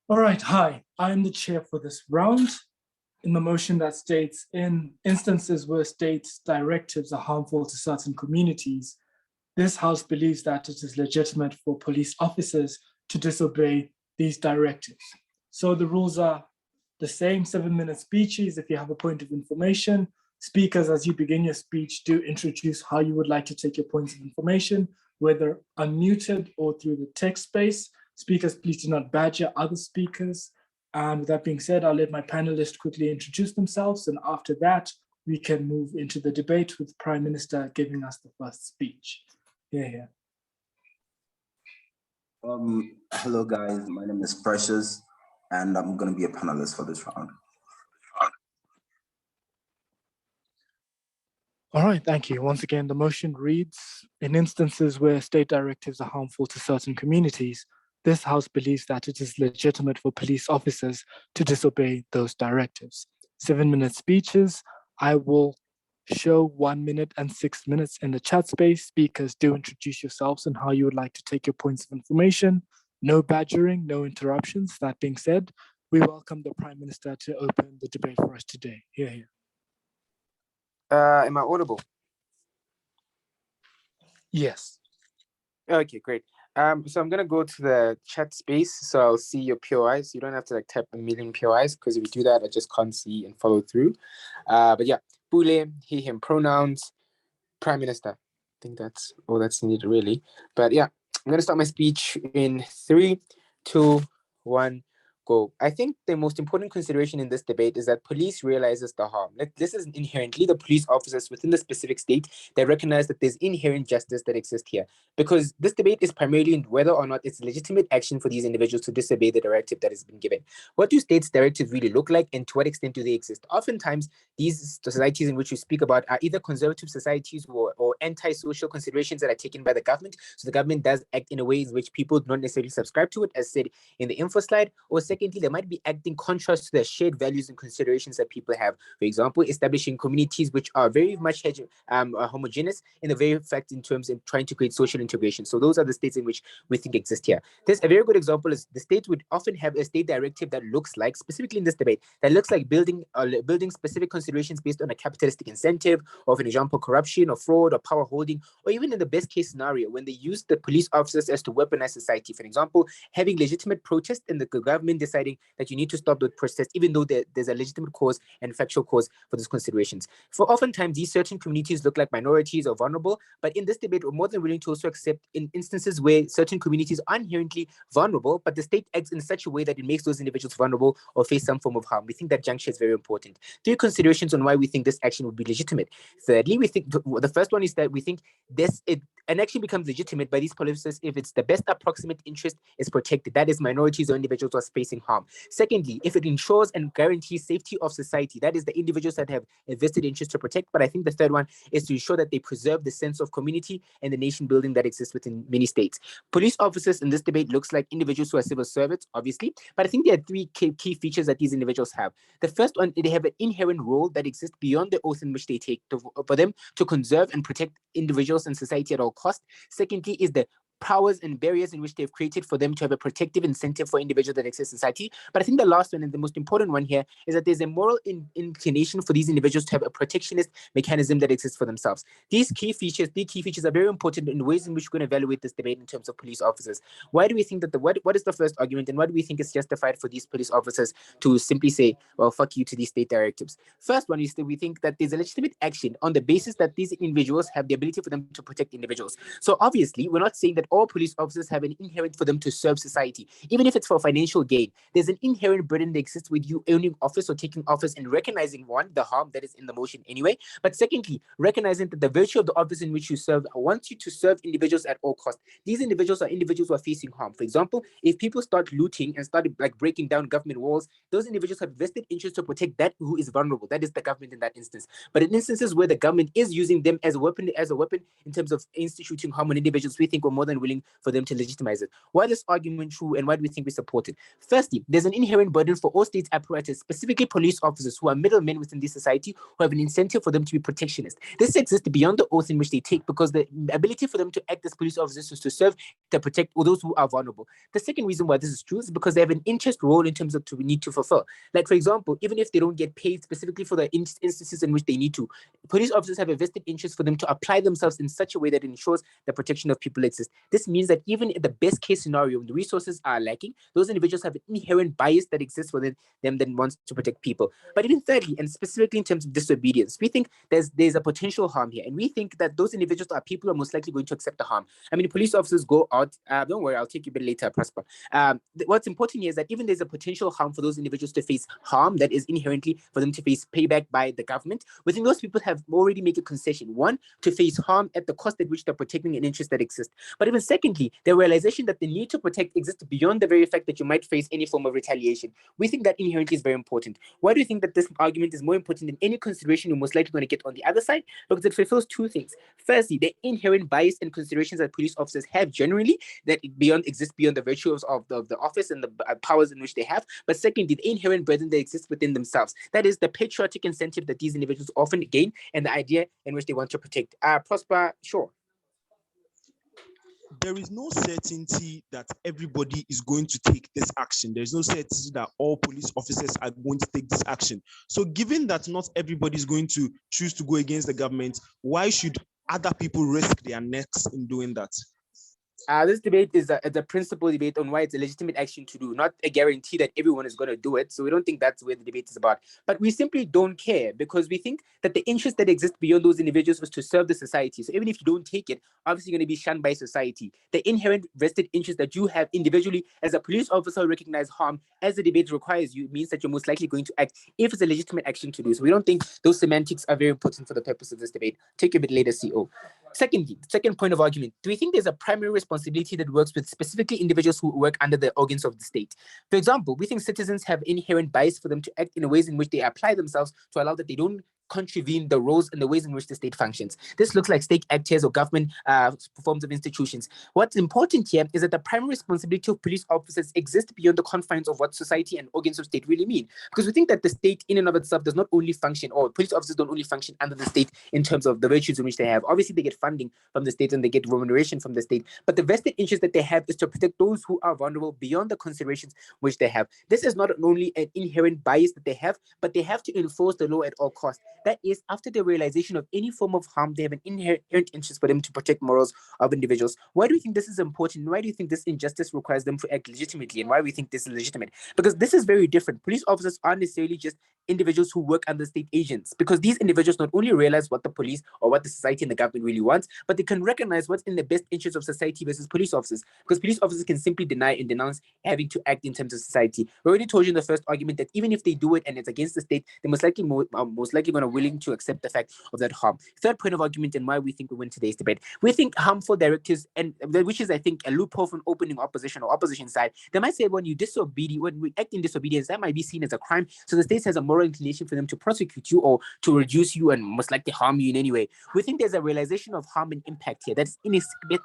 All right, hi, I'm the chair for this round. In the motion that states, in instances where state directives are harmful to certain communities, this House believes that it is legitimate for police officers to disobey these directives. So the rules are the same 7-minute speeches. If you have a point of information, speakers, as you begin your speech, do introduce how you would like to take your points of information, whether unmuted or through the text space. Speakers, please do not badger other speakers. And with that being said, I'll let my panelists quickly introduce themselves. And after that, we can move into the debate with Prime Minister giving us the first speech. Yeah. Hello guys, my name is Precious and I'm going to be a panelist for this round. All right, thank you. Once again, the motion reads, in instances where state directives are harmful to certain communities, this House believes that it is legitimate for police officers to disobey those directives. 7-minute speeches. I will show 1 minute and 6 minutes in the chat space. Speakers, do introduce yourselves and how you would like to take your points of information. No badgering, no interruptions. That being said, we welcome the Prime Minister to open the debate for us today. Here. Am I audible? Yes. Okay, great. So I'm gonna go to the chat space, so I'll see your POIs. You don't have to like type a million POIs because if you do that, I just can't see and follow through. But yeah, Pule, he, him pronouns, Prime Minister. I think that's all that's needed really. But yeah, I'm gonna start my speech in 3, 2, 1. Go. I think the most important consideration in this debate is that police realizes the harm. This is inherently the police officers within the specific state that recognize that there's inherent justice that exists here. Because this debate is primarily in whether or not it's legitimate action for these individuals to disobey the directive that has been given. What do states' directives really look like, and to what extent do they exist? Oftentimes, these societies in which we speak about are either conservative societies or anti-social considerations that are taken by the government. So the government does act in a way in which people don't necessarily subscribe to it, as said in the info slide, or secondly, they might be acting contrast to the shared values and considerations that people have. For example, establishing communities which are very much homogeneous in the very fact in terms of trying to create social integration. So those are the states in which we think exist here. This a very good example is the state would often have a state directive that looks like, specifically in this debate, that looks like building specific considerations based on a capitalistic incentive, or for example, corruption or fraud or power holding, or even in the best case scenario, when they use the police officers as to weaponize society. For example, having legitimate protest and the government deciding that you need to stop the protest, even though there's a legitimate cause and factual cause for those considerations. For oftentimes, these certain communities look like minorities or vulnerable, but in this debate, we're more than willing to also accept in instances where certain communities are inherently vulnerable, but the state acts in such a way that it makes those individuals vulnerable or face some form of harm. We think that juncture is very important. 3 considerations on why we think this action would be legitimate. Thirdly, we think the first one is that we think an action becomes legitimate by these policies if it's the best approximate interest is protected, that is minorities or individuals who are facing harm. Secondly, if it ensures and guarantees safety of society, that is the individuals that have a vested interest to protect. But I think the third one is to ensure that they preserve the sense of community and the nation building that exists within many states. Police officers in this debate looks like individuals who are civil servants, obviously, but I think there are 3 key features that these individuals have. The first one, they have an inherent role that exists beyond the oath in which they take for them to conserve and protect individuals and society at all costs. Secondly, is the powers and barriers in which they've created for them to have a protective incentive for individuals that exist in society. But I think the last one and the most important one here is that there's a moral inclination for these individuals to have a protectionist mechanism that exists for themselves. These key features are very important in ways in which we're going to evaluate this debate in terms of police officers. Why do we think that what is the first argument, and why do we think it's justified for these police officers to simply say, well, fuck you to these state directives? First one is that we think that there's a legitimate action on the basis that these individuals have the ability for them to protect individuals. So obviously, we're not saying that all police officers have an inherent for them to serve society, even if it's for financial gain. There's an inherent burden that exists with you owning office or taking office and recognizing, one, the harm that is in the motion anyway, but secondly, recognizing that the virtue of the office in which you serve wants you to serve individuals at all costs. These individuals are individuals who are facing harm. For example, if people start looting and start like breaking down government walls, those individuals have vested interest to protect that who is vulnerable. That is the government in that instance. But in instances where the government is using them as a weapon in terms of instituting harm on individuals, we think we're more than than willing for them to legitimize it. Why is this argument true, and why do we think we support it? Firstly, there's an inherent burden for all state apparatus, specifically police officers who are middlemen within this society, who have an incentive for them to be protectionist. This exists beyond the oath in which they take, because the ability for them to act as police officers is to serve, to protect all those who are vulnerable. The second reason why this is true is because they have an interest role in terms of to need to fulfill. Like, for example, even if they don't get paid specifically for the instances in which they need to, police officers have a vested interest for them to apply themselves in such a way that ensures the protection of people exists. This means that even in the best case scenario, when the resources are lacking, those individuals have an inherent bias that exists within them that wants to protect people. But even thirdly, and specifically in terms of disobedience, we think there's a potential harm here. And we think that those individuals are people who are most likely going to accept the harm. I mean, police officers go out, don't worry, I'll take you a bit later, Prosper. What's important here is that even there's a potential harm for those individuals to face harm that is inherently for them to face payback by the government. We think those people have already made a concession. One, to face harm at the cost at which they're protecting an interest that exists. But even secondly, the realization that the need to protect exists beyond the very fact that you might face any form of retaliation. We think that inherently is very important. Why do you think that this argument is more important than any consideration you're most likely going to get on the other side? Because it fulfills two things. Firstly, the inherent bias and considerations that police officers have generally that exist beyond the virtues of the office and the powers in which they have. But secondly, the inherent burden that exists within themselves. That is the patriotic incentive that these individuals often gain and the idea in which they want to protect. Prosper, sure. There is no certainty that everybody is going to take this action. There's no certainty that all police officers are going to take this action. So given that not everybody is going to choose to go against the government, why should other people risk their necks in doing that? This debate is a principal debate on why it's a legitimate action to do, not a guarantee that everyone is going to do it. So we don't think that's where the debate is about. But we simply don't care because we think that the interest that exists beyond those individuals was to serve the society. So even if you don't take it, obviously you're going to be shunned by society. The inherent vested interest that you have individually as a police officer who recognize harm as the debate requires you means that you're most likely going to act if it's a legitimate action to do. So we don't think those semantics are very important for the purpose of this debate. Take a bit later, CO. Secondly, second point of argument, do we think there's a primary responsibility that works with specifically individuals who work under the organs of the state? For example, we think citizens have inherent bias for them to act in ways in which they apply themselves to allow that they don't contravene the roles and the ways in which the state functions. This looks like state actors or government forms of institutions. What's important here is that the primary responsibility of police officers exists beyond the confines of what society and organs of state really mean. Because we think that the state in and of itself does not only function, or police officers don't only function under the state in terms of the virtues in which they have. Obviously, they get funding from the state and they get remuneration from the state, but the vested interest that they have is to protect those who are vulnerable beyond the considerations which they have. This is not only an inherent bias that they have, but they have to enforce the law at all costs. That is, after the realization of any form of harm, they have an inherent interest for them to protect morals of individuals. Why do you think this is important? Why do you think this injustice requires them to act legitimately? And why do we think this is legitimate? Because this is very different. Police officers aren't necessarily just individuals who work under state agents, because these individuals not only realize what the police or what the society and the government really wants, but they can recognize what's in the best interest of society versus police officers, because police officers can simply deny and denounce having to act in terms of society. We already told you in the first argument that even if they do it and it's against the state, they're most likely going to willing to accept the fact of that harm. Third point of argument and why we think we win today's debate. We think harmful directives, and which is, I think, a loophole from opening opposition or opposition side. They might say when we act in disobedience, that might be seen as a crime. So the state has a moral inclination for them to prosecute you or to reduce you and most likely harm you in any way. We think there's a realization of harm and impact here that's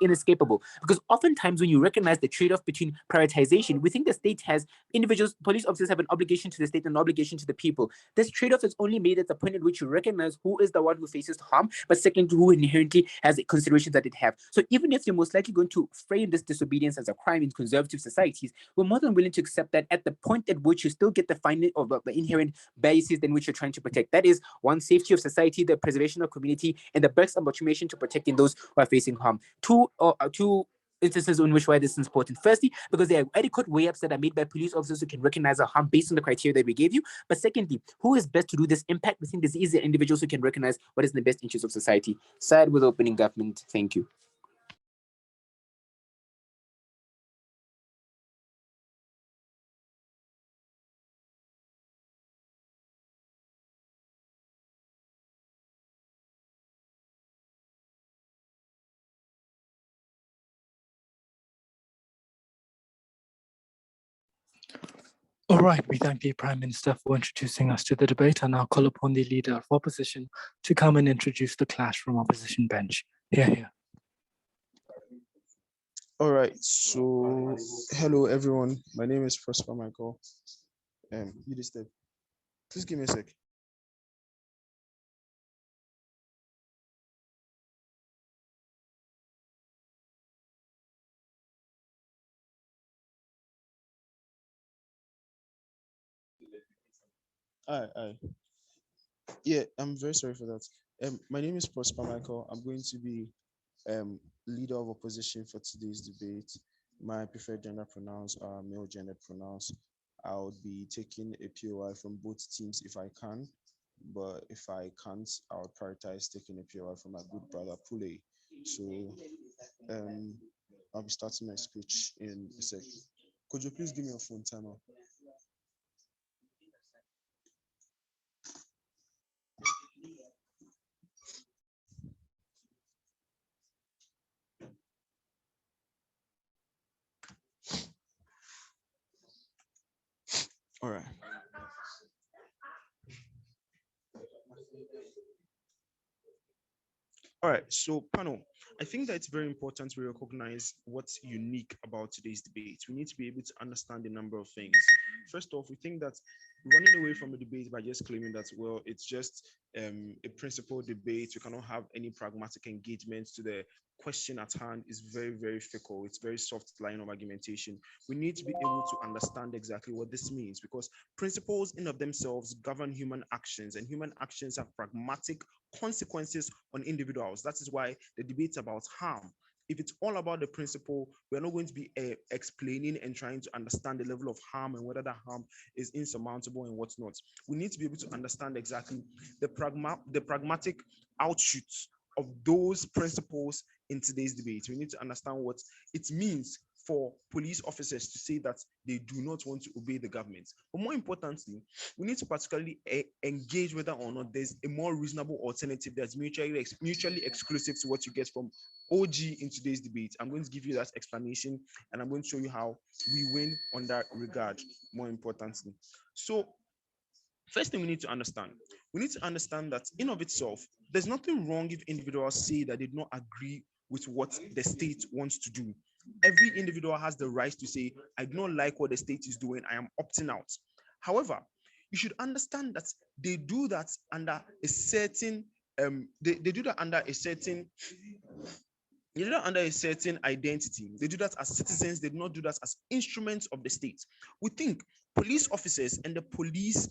inescapable, because oftentimes when you recognize the trade-off between prioritization, we think the state has individuals, police officers have an obligation to the state and an obligation to the people. This trade-off is only made at the point at which you recognize who is the one who faces harm, but second, who inherently has the considerations that it have. So even if you're most likely going to frame this disobedience as a crime in conservative societies, we're more than willing to accept that at the point at which you still get the finding of the inherent biases in which you're trying to protect. That is, one, safety of society, the preservation of community, and the best opportunity to protecting those who are facing harm. Two instances in which why this is important. Firstly, because there are adequate way-ups that are made by police officers who can recognize a harm based on the criteria that we gave you. But secondly, who is best to do this impact? We think there's easier individuals who can recognize what is in the best interest of society. Side with opening government. Thank you. All right, we thank the Prime Minister for introducing us to the debate, and now call upon the Leader of Opposition to come and introduce the clash from opposition bench. Here. All right, so hello everyone. My name is Prosper Michael. You just step. Please give me a sec. Aye. Yeah, I'm very sorry for that. My name is Prosper Michael. I'm going to be leader of opposition for today's debate. My preferred gender pronouns are male gender pronouns. I'll be taking a POI from both teams if I can, but if I can't, I'll prioritize taking a POI from my good brother Pule. So I'll be starting my speech in a sec. Could you please give me a phone timer? All right. All right, so panel, I think that it's very important we recognize what's unique about today's debate. We need to be able to understand a number of things. First off, we think that running away from a debate by just claiming that, well, it's just a principled debate, we cannot have any pragmatic engagement to the question at hand is very, very fickle. It's very soft line of argumentation. We need to be able to understand exactly what this means because principles in of themselves govern human actions and human actions have pragmatic consequences on individuals. That is why the debate's about harm. If it's all about the principle, we're not going to be explaining and trying to understand the level of harm and whether that harm is insurmountable and what's not. We need to be able to understand exactly the pragmatic outshoots of those principles in today's debate. We need to understand what it means for police officers to say that they do not want to obey the government. But more importantly, we need to particularly engage whether or not there's a more reasonable alternative that's mutually exclusive to what you get from OG in today's debate. I'm going to give you that explanation and I'm going to show you how we win on that regard, more importantly. So first thing we need to understand that in of itself, there's nothing wrong if individuals say that they do not agree with what the state wants to do. Every individual has the right to say, I do not like what the state is doing, I am opting out. However, you should understand that they do that under a certain they do that under a certain identity. They do that as citizens. They do not do that as instruments of the state. We think police officers and the police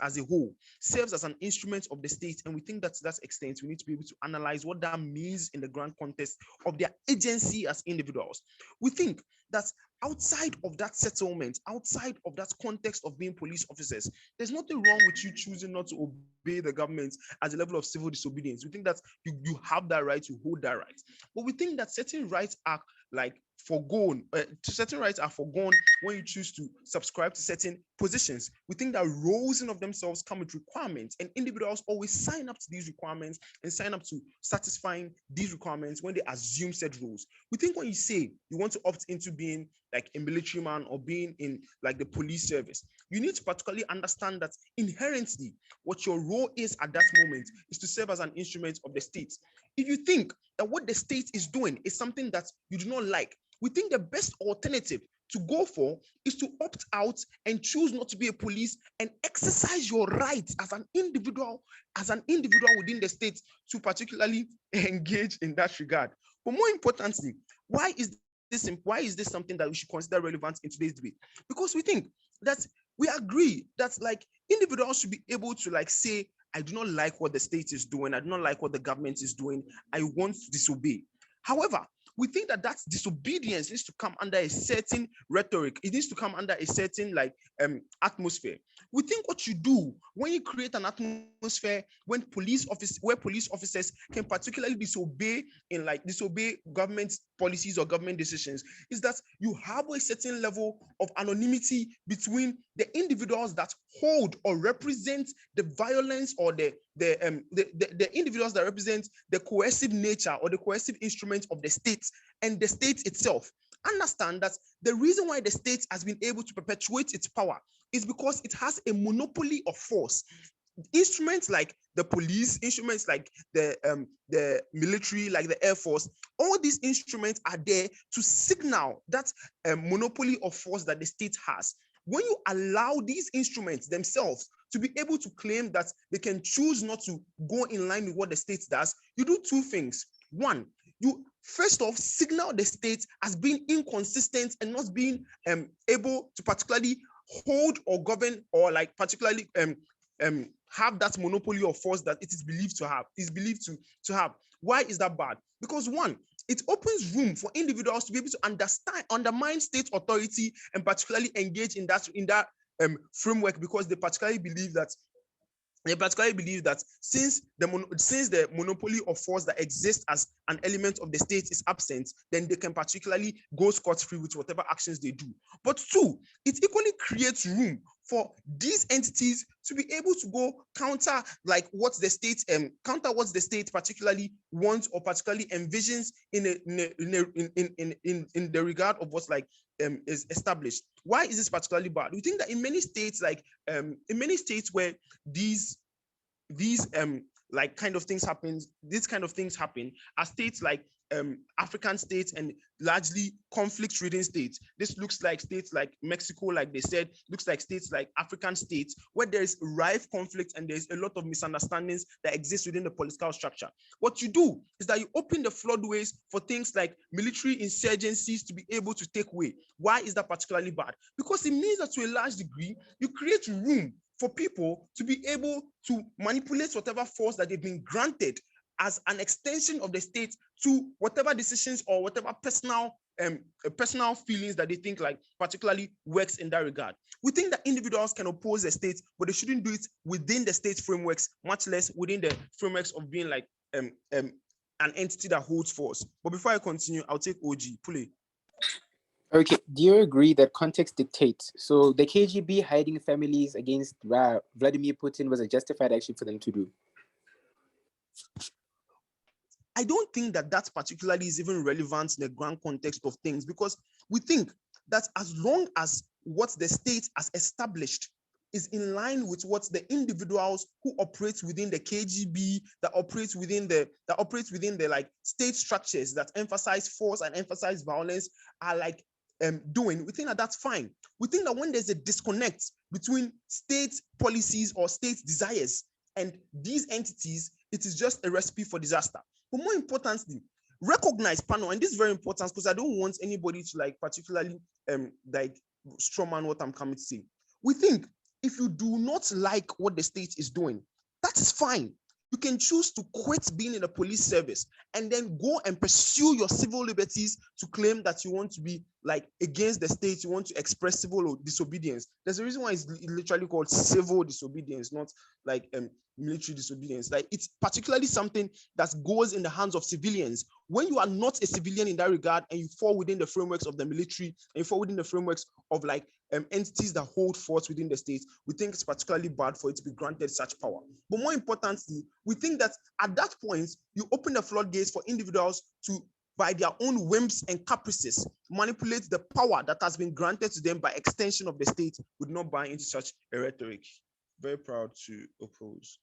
as a whole serves as an instrument of the state, and we think that to that extent we need to be able to analyze what that means in the grand context of their agency as individuals. We think that outside of that settlement, outside of that context of being police officers, there's nothing wrong with you choosing not to obey the government as a level of civil disobedience. We think that you have that right, you hold that right. But we think that certain rights are like forgone. Certain rights are forgone when you choose to subscribe to certain positions. We think that roles in of themselves come with requirements, and individuals always sign up to these requirements and sign up to satisfying these requirements when they assume said roles. We think when you say you want to opt into being like a military man or being in like the police service, you need to particularly understand that inherently what your role is at that moment is to serve as an instrument of the state. If you think that what the state is doing is something that you do not like, we think the best alternative to go for is to opt out and choose not to be a police and exercise your rights as an individual within the state to particularly engage in that regard. But more importantly, why is this something that we should consider relevant in today's debate? Because we think that we agree that like individuals should be able to like say, I do not like what the state is doing, I do not like what the government is doing, I want to disobey. However, we think that that disobedience needs to come under a certain rhetoric. It needs to come under a certain like atmosphere. We think what you do when you create an atmosphere where police officers can particularly disobey government policies or government decisions is that you have a certain level of anonymity between the individuals that hold or represent the violence or the individuals that represent the coercive nature or the coercive instrument of the state and the state itself. Understand that the reason why the state has been able to perpetuate its power is because it has a monopoly of force. instruments like the police, instruments like the military, like the Air Force, all these instruments are there to signal that monopoly of force that the state has. When you allow these instruments themselves to be able to claim that they can choose not to go in line with what the state does, you do two things. One, you first off signal the state as being inconsistent and not being able to particularly hold or govern or like particularly have that monopoly of force that it is believed to have. Why is that bad? Because one, it opens room for individuals to be able to undermine state authority and particularly engage in that framework, because they particularly believe that since the monopoly of force that exists as an element of the state is absent, then they can particularly go scot-free with whatever actions they do. But two, it equally creates room for these entities to be able to go counter like what the state particularly wants or particularly envisions in the regard of what's like is established. Why is this particularly bad? We think that in many states, like in many states where these like kind of things happen, are states like African states and largely conflict-ridden states. This looks like states like Mexico, like they said, looks like states like African states where there is rife conflict and there's a lot of misunderstandings that exist within the political structure. What you do is that you open the floodways for things like military insurgencies to be able to take way. Why is that particularly bad? Because it means that to a large degree, you create room for people to be able to manipulate whatever force that they've been granted as an extension of the state to whatever decisions or whatever personal feelings that they think like particularly works in that regard. We think that individuals can oppose the state, but they shouldn't do it within the state frameworks, much less within the frameworks of being like an entity that holds force. But before I continue, I'll take OG. Pule. Okay, do you agree that context dictates? So the KGB hiding families against Vladimir Putin was a justified action for them to do? I don't think that that particularly is even relevant in the grand context of things, because we think that as long as what the state has established is in line with what the individuals who operate within the KGB, that operates within the like state structures that emphasize force and emphasize violence are like doing, we think that that's fine. We think that when there's a disconnect between state policies or state desires and these entities, it is just a recipe for disaster. But more importantly, recognize panel, and this is very important because I don't want anybody to like particularly like strawman what I'm coming to say. We think if you do not like what the state is doing, that is fine. You can choose to quit being in the police service and then go and pursue your civil liberties to claim that you want to be like against the state, you want to express civil disobedience. There's a reason why it's literally called civil disobedience, not like military disobedience. Like it's particularly something that goes in the hands of civilians. When you are not a civilian in that regard and you fall within the frameworks of the military and you fall within the frameworks of like entities that hold force within the state, we think it's particularly bad for it to be granted such power. But more importantly, we think that at that point, you open the floodgates for individuals to, by their own whims and caprices, manipulate the power that has been granted to them by extension of the state, would not buy into such a rhetoric. Very proud to oppose.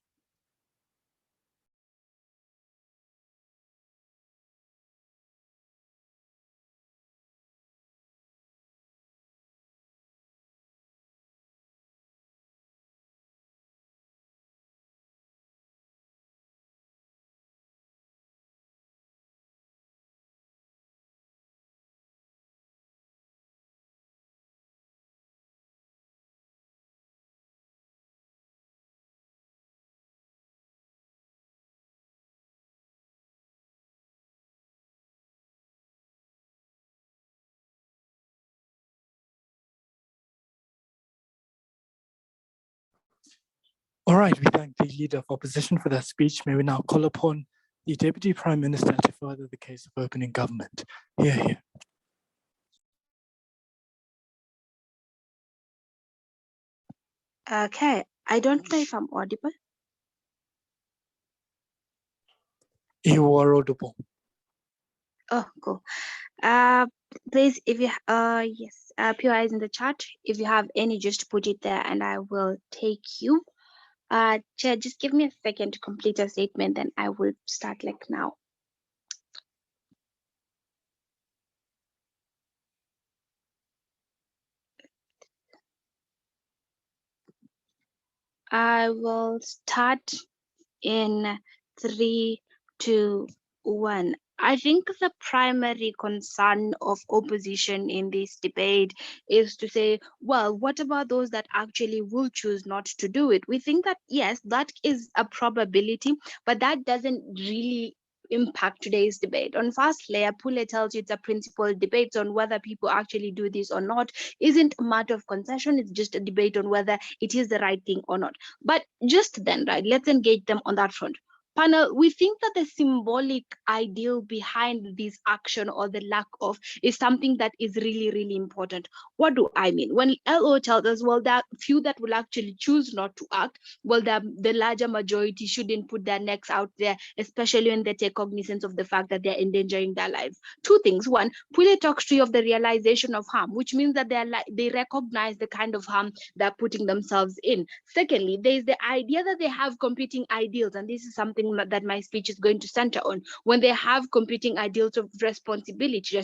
All right, we thank the Leader of Opposition for that speech. May we now call upon the Deputy Prime Minister to further the case of opening government. Hear, hear. Okay, I don't know if I'm audible. You are audible. Oh, cool. Please, if you yes, POI is in the chat. If you have any, just put it there, and I will take you. Chair, just give me a second to complete a statement, then I will start like now. I will start in 3, 2, 1. I think the primary concern of opposition in this debate is to say, well, what about those that actually will choose not to do it? We think that, yes, that is a probability, but that doesn't really impact today's debate. On first layer, Pule tells you it's a principled debate on whether people actually do this or not. Isn't a matter of concession, it's just a debate on whether it is the right thing or not. But just then, right, let's engage them on that front. Panel, we think that the symbolic ideal behind this action or the lack of is something that is really, really important. What do I mean? When LO tells us, well, there are few that will actually choose not to act, well, the larger majority shouldn't put their necks out there, especially when they take cognizance of the fact that they're endangering their lives. Two things. One, Pule talks to you of the realization of harm, which means that they recognize the kind of harm they're putting themselves in. Secondly, there is the idea that they have competing ideals, and this is something that my speech is going to center on. When they have competing ideals of responsibility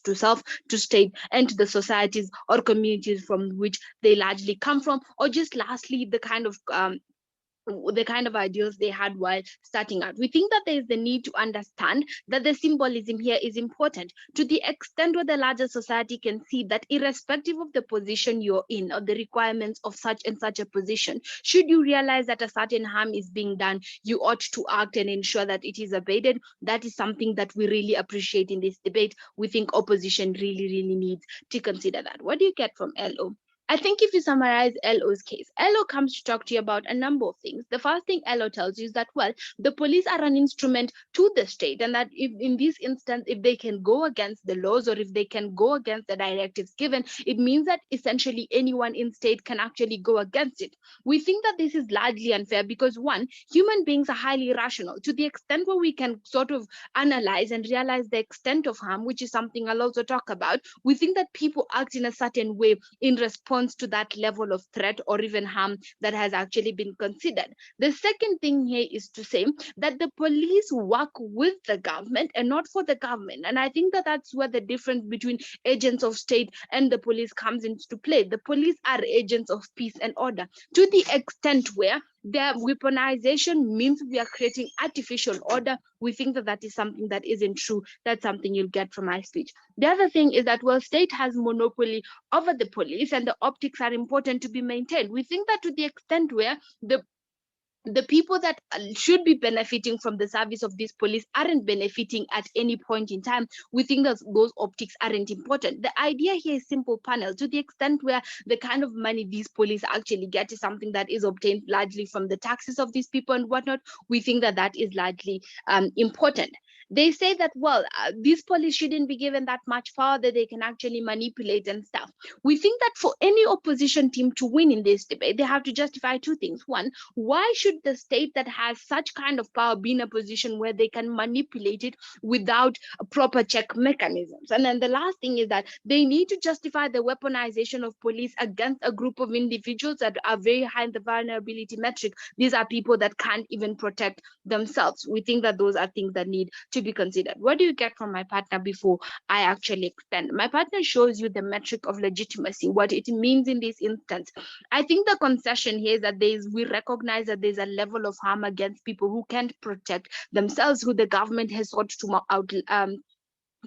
to self, to state, and to the societies or communities from which they largely come from, or just lastly, the kind of ideals they had while starting out. We think that there is the need to understand that the symbolism here is important to the extent where the larger society can see that irrespective of the position you're in or the requirements of such and such a position, should you realize that a certain harm is being done, you ought to act and ensure that it is abated. That is something that we really appreciate in this debate. We think opposition really, really needs to consider that. What do you get from LO? I think if you summarize LO's case, LO comes to talk to you about a number of things. The first thing LO tells you is that, well, the police are an instrument to the state, and that if in this instance, if they can go against the laws or if they can go against the directives given, it means that essentially anyone in state can actually go against it. We think that this is largely unfair because, one, human beings are highly rational to the extent where we can sort of analyze and realize the extent of harm, which is something I'll also talk about. We think that people act in a certain way in response to that level of threat or even harm that has actually been considered. The second thing here is to say that the police work with the government and not for the government. And I think that that's where the difference between agents of state and the police comes into play. The police are agents of peace and order to the extent where their weaponization means we are creating artificial order. We think that that is something that isn't true. That's something you'll get from my speech. The other thing is that, well, state has monopoly over the police and the optics are important to be maintained. We think that to the extent where the people that should be benefiting from the service of this police aren't benefiting at any point in time, we think that those optics aren't important. The idea here is simple, panel. To the extent where the kind of money these police actually get is something that is obtained largely from the taxes of these people and whatnot, we think that that is largely important. They say that, well, these police shouldn't be given that much power that they can actually manipulate and stuff. We think that for any opposition team to win in this debate, they have to justify two things. One, why should the state that has such kind of power be in a position where they can manipulate it without proper check mechanisms? And then the last thing is that they need to justify the weaponization of police against a group of individuals that are very high in the vulnerability metric. These are people that can't even protect themselves. We think that those are things that need to be considered. What do you get from my partner before I actually extend? My partner shows you the metric of legitimacy, what it means in this instance. I think the concession here is that we recognize that there's a level of harm against people who can't protect themselves, who the government has sought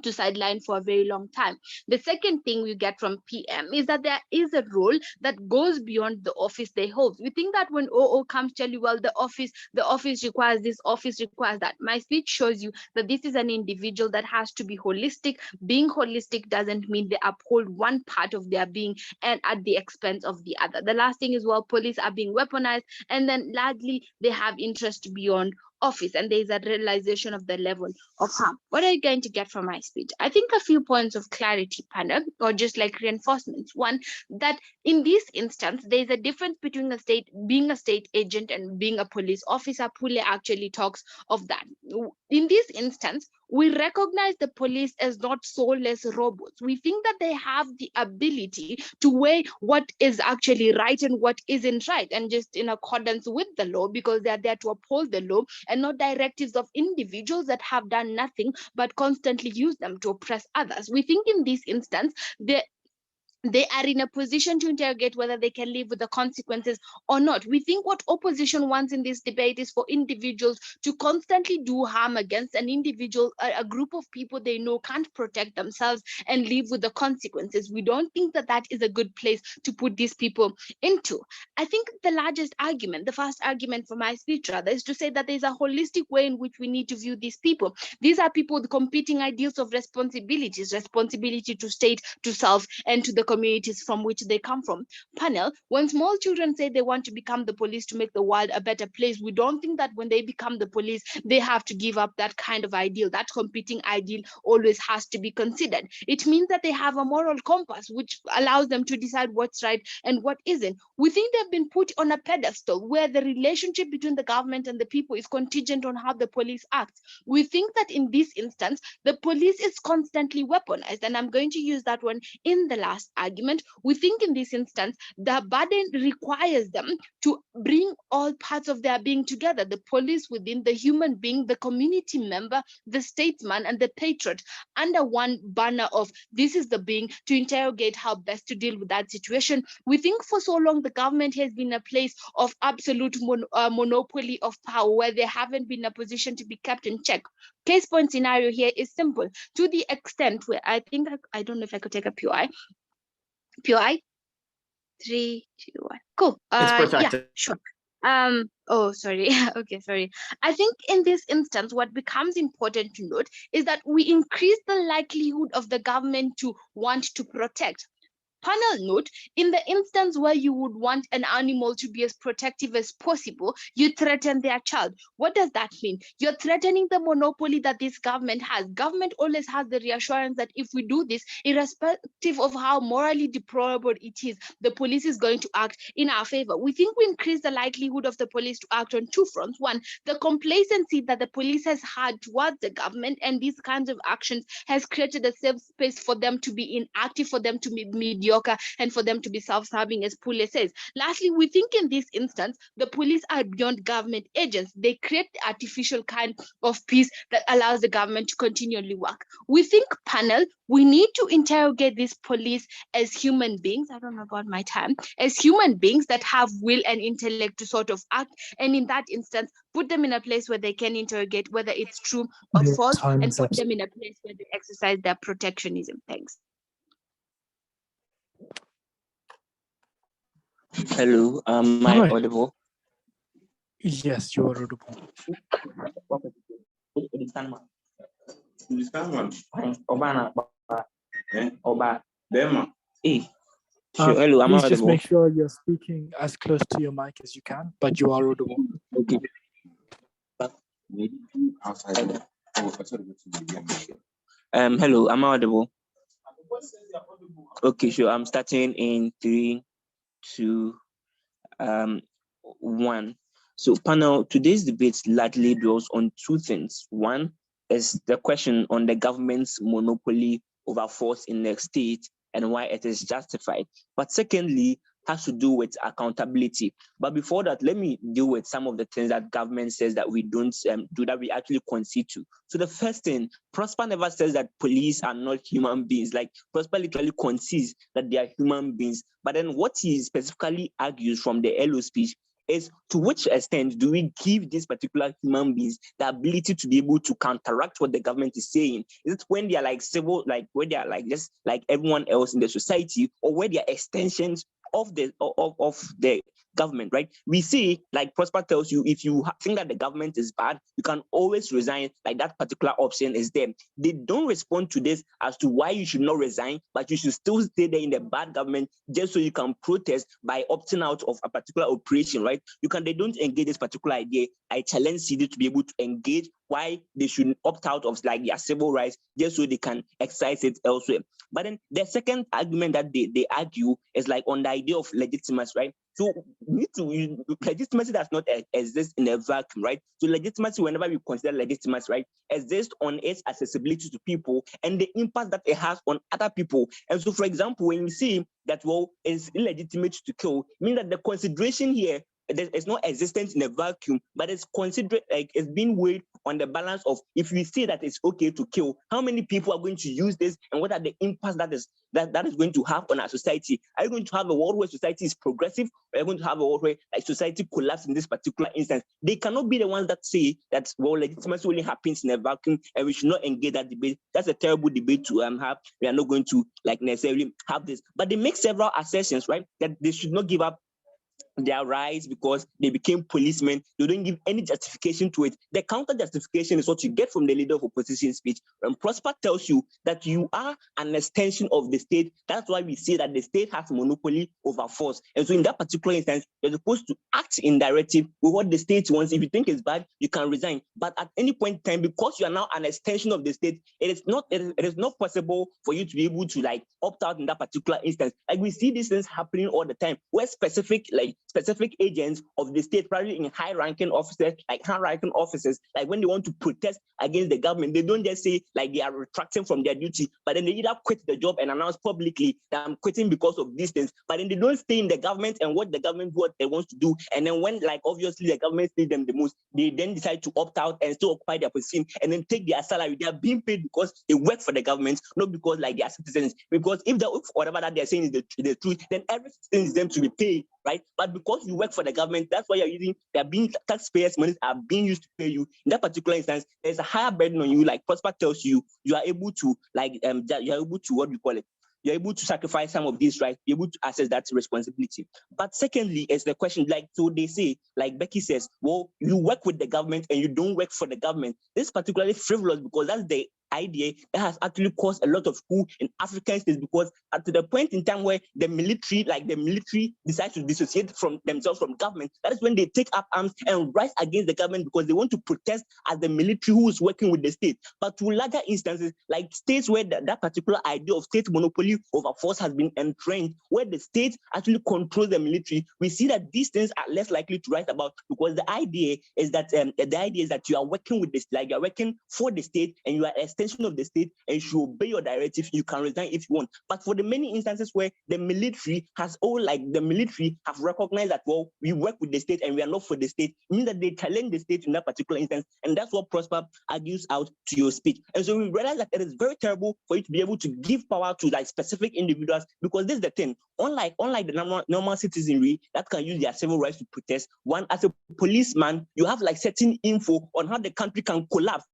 to sideline for a very long time. The second thing we get from PM is that there is a role that goes beyond the office they hold. We think that when OO comes tell you, well, the office requires this, office requires that. My speech shows you that this is an individual that has to be holistic. Being holistic doesn't mean they uphold one part of their being and at the expense of the other. The last thing is, well, police are being weaponized, and then largely they have interest beyond office, and there is a realization of the level of harm. What are you going to get from my speech? I think a few points of clarity, panel, or just like reinforcements. One, that in this instance, there is a difference between being a state agent and being a police officer. Pule actually talks of that. In this instance, We recognize the police as not soulless robots. We think that they have the ability to weigh what is actually right and what isn't right, and just in accordance with the law, because they are there to uphold the law and not directives of individuals that have done nothing but constantly use them to oppress others. We think in this instance, they are in a position to interrogate whether they can live with the consequences or not. We think what opposition wants in this debate is for individuals to constantly do harm against an individual, a group of people they know can't protect themselves and live with the consequences. We don't think that that is a good place to put these people into. I think the largest argument, the first argument for my speech rather, is to say that there's a holistic way in which we need to view these people. These are people with competing ideals of responsibilities, responsibility to state, to self, and to the communities from which they come from. Panel, when small children say they want to become the police to make the world a better place, we don't think that when they become the police, they have to give up that kind of ideal. That competing ideal always has to be considered. It means that they have a moral compass which allows them to decide what's right and what isn't. We think they've been put on a pedestal where the relationship between the government and the people is contingent on how the police acts. We think that in this instance, the police is constantly weaponized, and I'm going to use that one in the last argument. We think in this instance, the burden requires them to bring all parts of their being together, the police within the human being, the community member, the statesman, and the patriot, under one banner of this is the being, to interrogate how best to deal with that situation. We think for so long the government has been a place of absolute monopoly of power, where they haven't been in a position to be kept in check. Case point scenario here is simple, to the extent where I think, I don't know if I could take a POI. 3, 2, 1. Cool. It's Yeah, protected. sure. Oh, sorry. Okay, sorry. I think in this instance, what becomes important to note is that we increase the likelihood of the government to want to protect. Panel note, in the instance where you would want an animal to be as protective as possible, you threaten their child. What does that mean? You're threatening the monopoly that this government has. Government always has the reassurance that if we do this, irrespective of how morally deplorable it is, the police is going to act in our favor. We think we increase the likelihood of the police to act on two fronts. One, the complacency that the police has had towards the government and these kinds of actions has created a safe space for them to be inactive, for them to be mediocre, and for them to be self-serving, as Pule says. Lastly, we think in this instance, the police are beyond government agents. They create the artificial kind of peace that allows the government to continually work. We think, panel, we need to interrogate these police as human beings. I don't know about my time. As human beings that have will and intellect to sort of act. And in that instance, put them in a place where they can interrogate whether it's true or Your false, time and is put up. them in a place where they exercise their protectionism. Thanks. Hello, am I Right. audible? Yes, you are audible. Sure, hello, am I Please just audible? make sure you're speaking as close to your mic as you can, but you are audible. Okay. Hello, am I audible? Okay, sure. I'm starting in 3, 2, 1. So, panel, today's debate largely dwells on two things. One is the question on the government's monopoly over force in the state and why it is justified. But secondly, has to do with accountability. But before that, let me deal with some of the things that government says that we don't do, that we actually concede to. So the first thing, Prosper never says that police are not human beings. Like, Prosper literally concedes that they are human beings. But then what he specifically argues from the LO speech is, to which extent do we give these particular human beings the ability to be able to counteract what the government is saying? Is it when they are like civil, like where they are like just like everyone else in the society, or where they are extensions of the government, right? We see, like Prosper tells you, if you think that the government is bad, you can always resign. Like, that particular option is there. They don't respond to this as to why you should not resign, but you should still stay there in the bad government just so you can protest by opting out of a particular operation, right? They don't engage this particular idea. I challenge CD to be able to engage why they should opt out of like their civil rights just so they can exercise it elsewhere. But then the second argument that they argue is like on the idea of legitimacy, right? So legitimacy does not exist in a vacuum, right? So legitimacy, whenever we consider legitimacy, right, exists on its accessibility to people and the impact that it has on other people. And so, for example, when you see that, well, it's illegitimate to kill, mean that the consideration here it's not existent in a vacuum, but it's considered like it's being weighed on the balance of if we say that it's okay to kill, how many people are going to use this and what are the impacts that is going to have on our society? Are you going to have a world where society is progressive, or are you going to have a world where like society collapses in this particular instance? They cannot be the ones that say that, well, legitimacy only happens in a vacuum and we should not engage that debate. That's a terrible debate to have. We are not going to like necessarily have this, but they make several assertions, right, that they should not give up their rights because they became policemen. They don't give any justification to it. The counter justification is what you get from the leader of opposition speech. When Prosper tells you that you are an extension of the state, that's why we say that the state has monopoly over force. And so in that particular instance, you're supposed to act in directive with what the state wants. If you think it's bad, you can resign. But at any point in time, because you are now an extension of the state, it is not possible for you to be able to like opt out in that particular instance. Like we see these things happening all the time, where specific agents of the state, probably in high-ranking offices, like when they want to protest against the government, they don't just say like they are retracting from their duty, but then they either quit the job and announce publicly that I'm quitting because of these things, but then they don't stay in the government and what the government what they want to do. And then when like obviously the government needs them the most, they then decide to opt out and still occupy their position and then take their salary. They are being paid because they work for the government, not because like they are citizens. Because if whatever that they're saying is the truth, then everything is them to be paid, right? But because you work for the government, that's why taxpayers' money are being used to pay you. In that particular instance, there's a higher burden on you. Like Prosper tells you, you are able to what we call it. You're able to sacrifice some of these rights, you're able to access that responsibility. But secondly, is the question, like, so they say, like Becky says, well, you work with the government and you don't work for the government. This is particularly frivolous because that's the idea that has actually caused a lot of coup in African states, because at the point in time where the military decides to dissociate from themselves from government, that is when they take up arms and rise against the government because they want to protest as the military who is working with the state. But to larger instances, like states where that particular idea of state monopoly over force has been entrenched, where the state actually controls the military, we see that these things are less likely to write about, because the idea is that you are working with this, like you're working for the state and you are an extension of the state and you should obey your directives. You can resign if you want. But for the many instances where the military have recognized that, well, we work with the state and we are not for the state, it means that they challenge the state in that particular instance, and that's what Prosper argues out to your speech. And so we realize that it is very terrible for you to be able to give power to like specific individuals, because this is the thing. Unlike the normal citizenry that can use their civil rights to protest, one, as a policeman, you have like certain info on how the country can collapse.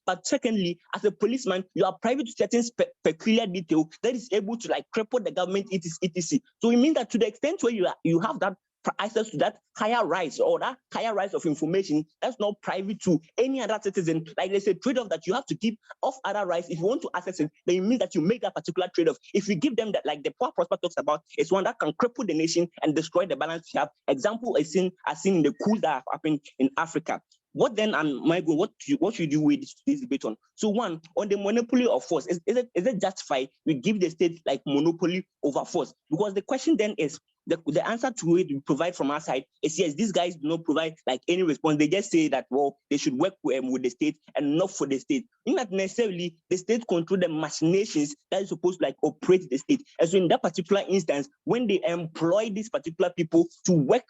But secondly, as a policeman, you are privy to certain peculiar detail that is able to like cripple the government, etc. So it means that to the extent where you have that access to that higher rights or that higher rights of information that's not private to any other citizen, like there's a trade-off that you have to give off other rights. If you want to access it, then it means that you make that particular trade-off. If you give them that, like the poor Prosper talks about, it's one that can cripple the nation and destroy the balance we have. Example is seen in the coups that have happened in Africa. What then, and Michael, what should you do with this debate on? So one, on the monopoly of force, is it justified we give the state like monopoly over force? Because the question then is, the answer to it we provide from our side is yes, these guys do not provide like any response. They just say that, well, they should work with the state and not for the state. Not necessarily the state control the machinations that is supposed to like operate the state. And so in that particular instance, when they employ these particular people to work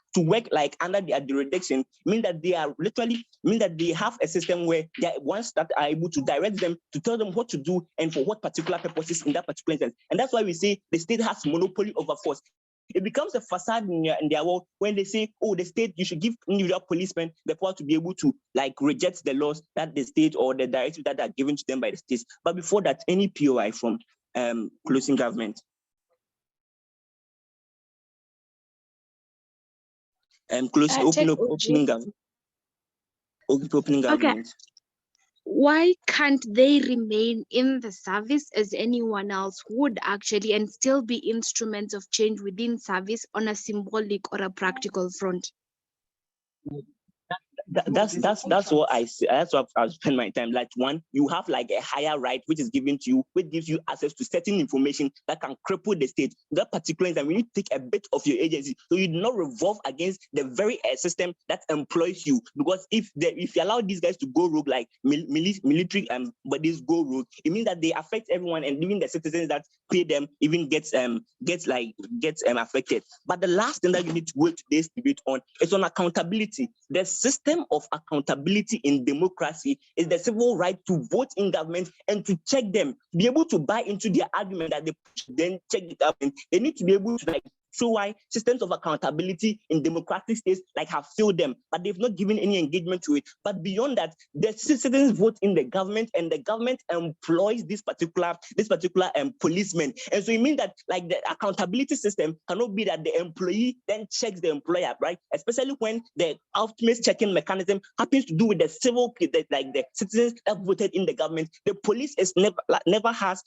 like under their jurisdiction, mean that they have a system where they are ones that are able to direct them, to tell them what to do and for what particular purposes in that particular instance. And that's why we say the state has monopoly over force. It becomes a facade in their world when they say, oh, the state, you should give individual policemen the power to be able to like reject the laws that the state or the directives that are given to them by the states. But before that, any POI from closing government. Opening government. Okay. Why can't they remain in the service as anyone else would actually and still be instruments of change within service on a symbolic or a practical front? That's what I say. That's what I'll spend my time. Like, one, you have like a higher right which is given to you, which gives you access to certain information that can cripple the state. That particular instance, we need to take a bit of your agency, so you do not revolve against the very system that employs you. Because if you allow these guys to go rogue, like military bodies go rogue, it means that they affect everyone, and even the citizens that pay them even gets affected. But the last thing that you need to wait today's debate on is on accountability. The system of accountability in democracy is the civil right to vote in government and to check them, be able to buy into their argument that they then check the government. They need to be able to show why systems of accountability in democratic states have failed them, but they've not given any engagement to it. But beyond that, the citizens vote in the government, and the government employs this particular policeman. And so it means that the accountability system cannot be that the employee then checks the employer, right? Especially when the ultimate checking mechanism happens to do with the the citizens that voted in the government. The police is never has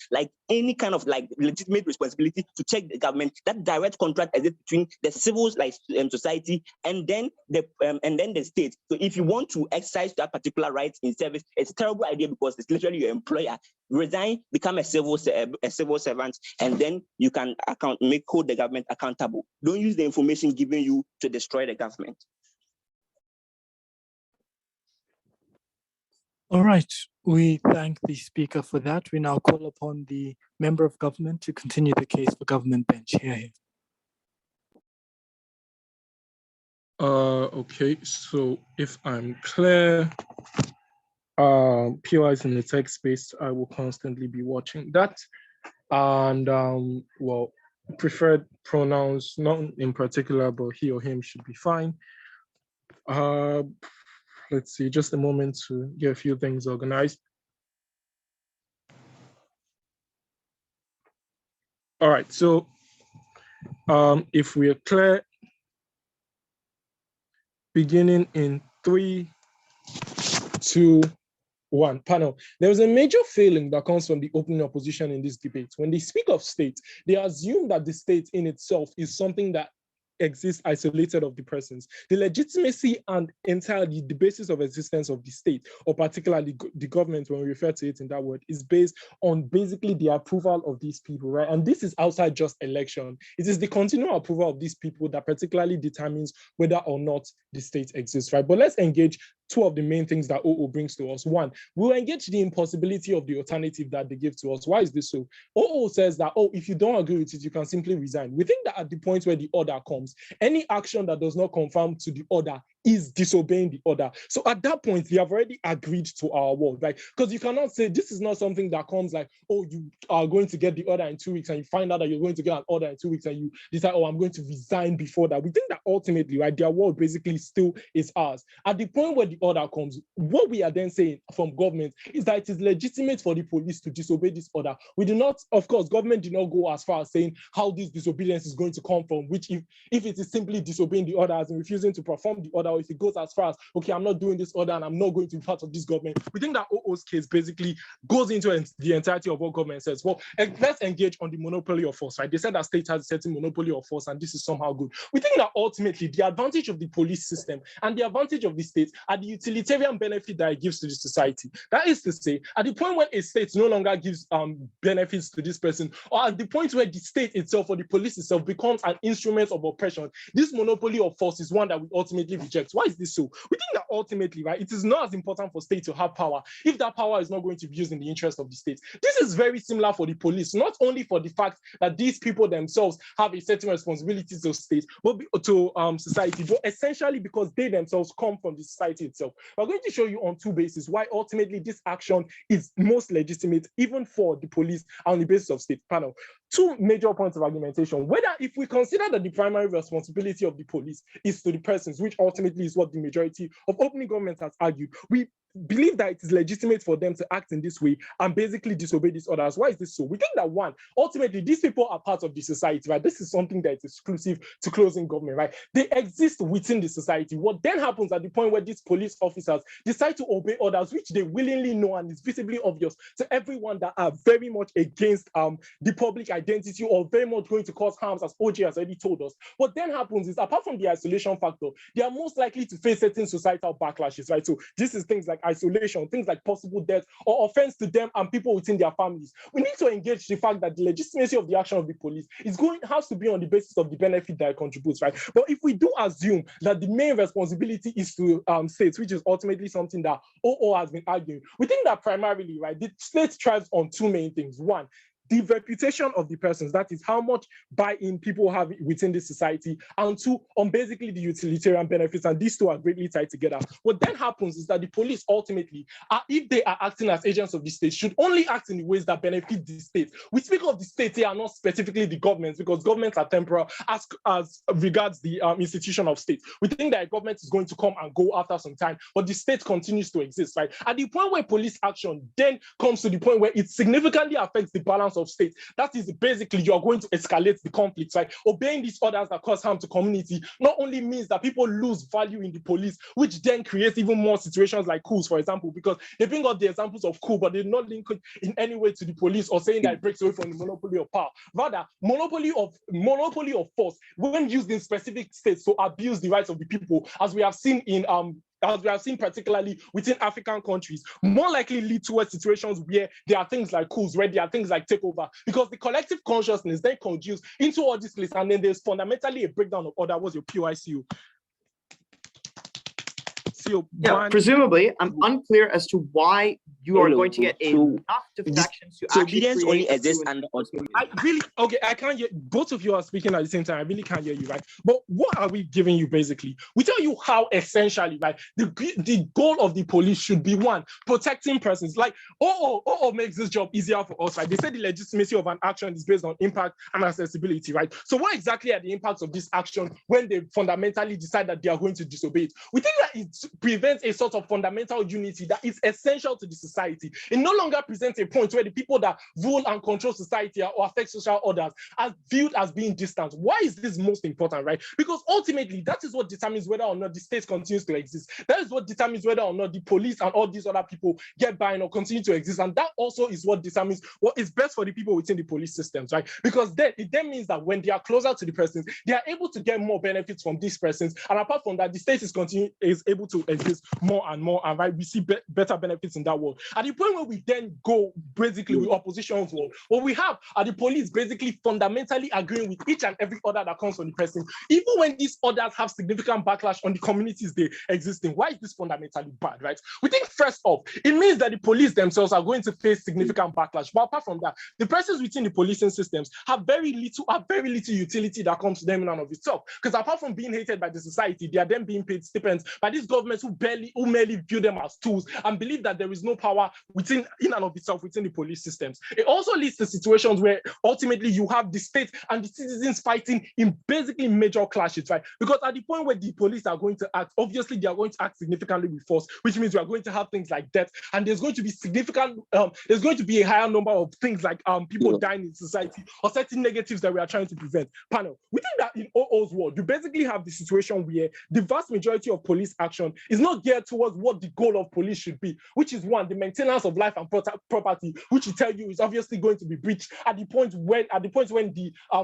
any kind of legitimate responsibility to check the government. That direct contract exists between the civil society and then the state. So if you want to exercise that particular right in service, it's a terrible idea, because it's literally your employer. Resign, become a civil servant, and then you can hold the government accountable. Don't use the information given you to destroy the government. All right, we thank the speaker for that. We now call upon the member of government to continue the case for government bench. Here. Okay, so if I'm clear, POIs in the tech space, I will constantly be watching that. And well, preferred pronouns, not in particular, but he or him should be fine. Let's see, just a moment to get a few things organized. All right, so if we are clear, beginning in 3, 2, 1. Panel, there is a major failing that comes from the opening opposition in this debate. When they speak of state, they assume that the state in itself is something that exists isolated of the persons. The legitimacy and entirely the basis of existence of the state, or particularly the government, when we refer to it in that word, is based on basically the approval of these people, right? And this is outside just election. It is the continual approval of these people that particularly determines whether or not the state exists, right? But let's engage two of the main things that OO brings to us. One, we'll engage the impossibility of the alternative that they give to us. Why is this so? OO says that, if you don't agree with it, you can simply resign. We think that at the point where the order comes, any action that does not conform to the order is disobeying the order. So at that point, we have already agreed to our word, right? Because you cannot say this is not something that comes you are going to get the order in 2 weeks, and you find out that you're going to get an order in 2 weeks, and you decide, I'm going to resign before that. We think that ultimately, right, their word basically still is ours. At the point where the order comes, what we are then saying from government is that it is legitimate for the police to disobey this order. We do not, of course, government did not go as far as saying how this disobedience is going to come from, which if it is simply disobeying the order as in refusing to perform the order, or if it goes as far as, okay, I'm not doing this order and I'm not going to be part of this government. We think that OO's case basically goes into the entirety of what government says. Well, let's engage on the monopoly of force, right? They said that state has a certain monopoly of force, and this is somehow good. We think that ultimately the advantage of the police system and the advantage of the state are the utilitarian benefit that it gives to the society. That is to say, at the point when a state no longer gives benefits to this person, or at the point where the state itself or the police itself becomes an instrument of oppression, this monopoly of force is one that we ultimately reject. Why is this so? We think that ultimately, right, it is not as important for state to have power if that power is not going to be used in the interest of the state. This is very similar for the police, not only for the fact that these people themselves have a certain responsibility to state, but to society, but essentially because they themselves come from the society itself. We're going to show you on two bases why ultimately this action is most legitimate, even for the police, on the basis of state. Panel, two major points of argumentation. Whether if we consider that the primary responsibility of the police is to the persons, which ultimately is what the majority of opening governments has argued, we believe that it is legitimate for them to act in this way and basically disobey these orders. Why is this so? We think that one, ultimately, these people are part of the society, right? This is something that is exclusive to closing government, right? They exist within the society. What then happens at the point where these police officers decide to obey orders, which they willingly know and is visibly obvious to everyone that are very much against the public identity or very much going to cause harms, as OJ has already told us. What then happens is, apart from the isolation factor, they are most likely to face certain societal backlashes, right? So this is things like isolation, things like possible death or offense to them and people within their families. We need to engage the fact that the legitimacy of the action of the police has to be on the basis of the benefit that it contributes, right? But if we do assume that the main responsibility is to states, which is ultimately something that OO has been arguing, we think that primarily, right, the state thrives on two main things. One, the reputation of the persons, that is how much buy-in people have within the society, and two, on basically the utilitarian benefits, and these two are greatly tied together. What then happens is that the police ultimately, if they are acting as agents of the state, should only act in the ways that benefit the state. We speak of the state here and not specifically the governments, because governments are temporal as regards the institution of state. We think that a government is going to come and go after some time, but the state continues to exist, right? At the point where police action then comes to the point where it significantly affects the balance of state, that is basically you're going to escalate the conflict, right? Obeying these orders that cause harm to community not only means that people lose value in the police, which then creates even more situations like coups, for example, because they bring up the examples of coup, but they're not linked in any way to the police or saying that it breaks away from the monopoly of power. Rather, monopoly of force when used in specific states to abuse the rights of the people, as we have seen particularly within African countries, more likely lead towards situations where there are things like coups, where there are things like takeover, because the collective consciousness then congeals into all these lists, and then there's fundamentally a breakdown of order. What's your POICU? Yeah, presumably, I'm unclear as to why you are going to get enough defections to actually obedience only exists under I can't hear. Both of you are speaking at the same time. I really can't hear you, right? But what are we giving you basically? We tell you how essentially, right, the goal of the police should be one, protecting persons. Like, makes this job easier for us, right? They say the legitimacy of an action is based on impact and accessibility, right? So what exactly are the impacts of this action when they fundamentally decide that they are going to disobey it? We think that it prevents a sort of fundamental unity that is essential to the society. It no longer presents a point where the people that rule and control society or affect social orders are viewed as being distant. Why is this most important, right? Because ultimately, that is what determines whether or not the state continues to exist. That is what determines whether or not the police and all these other people get by or continue to exist. And that also is what determines what is best for the people within the police systems, right? Because then it then means that when they are closer to the persons, they are able to get more benefits from these persons. And apart from that, the state is able to exist more and more, and right, we see better benefits in that world. At the point where we then go basically with opposition's world, what we have are the police basically fundamentally agreeing with each and every order that comes from the person, even when these orders have significant backlash on the communities they exist in. Why is this fundamentally bad, right? We think first off, it means that the police themselves are going to face significant backlash. But apart from that, the persons within the policing systems have very little utility that comes to them in and of itself. Because apart from being hated by the society, they are then being paid stipends by these governments who merely view them as tools and believe that there is no power in and of itself within the police systems. It also leads to situations where ultimately you have the state and the citizens fighting in basically major clashes, right? Because at the point where the police are going to act, obviously they are going to act significantly with force, which means we are going to have things like death, and there's going to be there's going to be a higher number of things like people dying in society or certain negatives that we are trying to prevent. Panel, we think that in OO's world, you basically have the situation where the vast majority of police action is not geared towards what the goal of police should be, which is one, the maintenance of life and property, which we tell you is obviously going to be breached at the point when the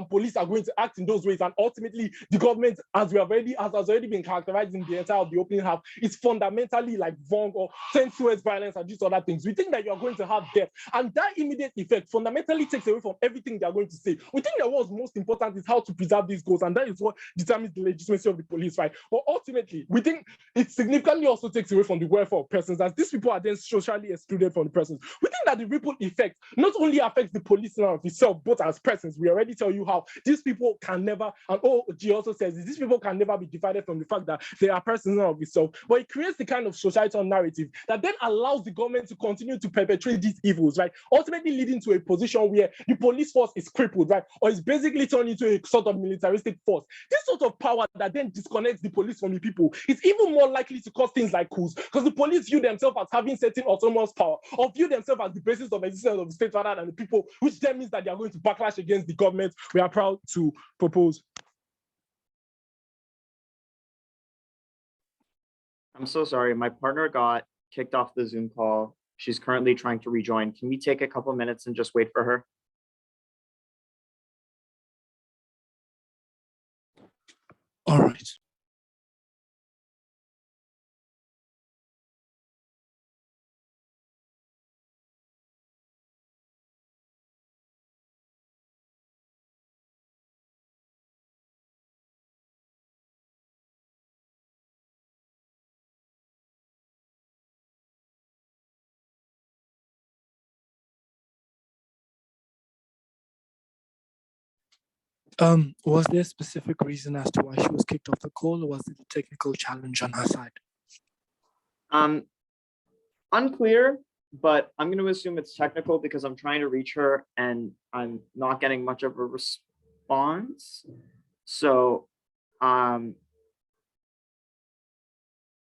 police are going to act in those ways, and ultimately the government, as has already been characterized in the entire of the opening half, is fundamentally like wrong or tends towards violence and these other things. We think that you are going to have death, and that immediate effect fundamentally takes away from everything they are going to say. We think that what's most important is how to preserve these goals, and that is what determines the legitimacy of the police, right? But ultimately, we think it significantly also takes away from the welfare of persons, as these people are then socially excluded from the persons. We think that the ripple effect not only affects the police in and of itself, but as persons. We already tell you how these people can never, and OG also says these people can never be divided from the fact that they are persons in and of itself. But it creates the kind of societal narrative that then allows the government to continue to perpetrate these evils, right? Ultimately leading to a position where the police force is crippled, right? Or is basically turned into a sort of militaristic force. This sort of power that then disconnects the police from the people is even more likely police to cause things like coups, because the police view themselves as having certain autonomous power, or view themselves as the basis of existence of the state rather than the people, which then means that they are going to backlash against the government. We are proud to propose. I'm so sorry. My partner got kicked off the Zoom call. She's currently trying to rejoin. Can we take a couple minutes and just wait for her? All right. Was there a specific reason as to why she was kicked off the call, or was it a technical challenge on her side? Unclear, but I'm going to assume it's technical because I'm trying to reach her and I'm not getting much of a response. So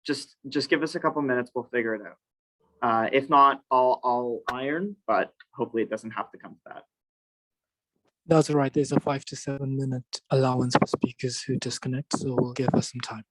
just give us a couple minutes, we'll figure it out. If not, I'll iron, but hopefully it doesn't have to come to that. That's all right. There's a 5 to 7 minute allowance for speakers who disconnect, so we'll give us some time.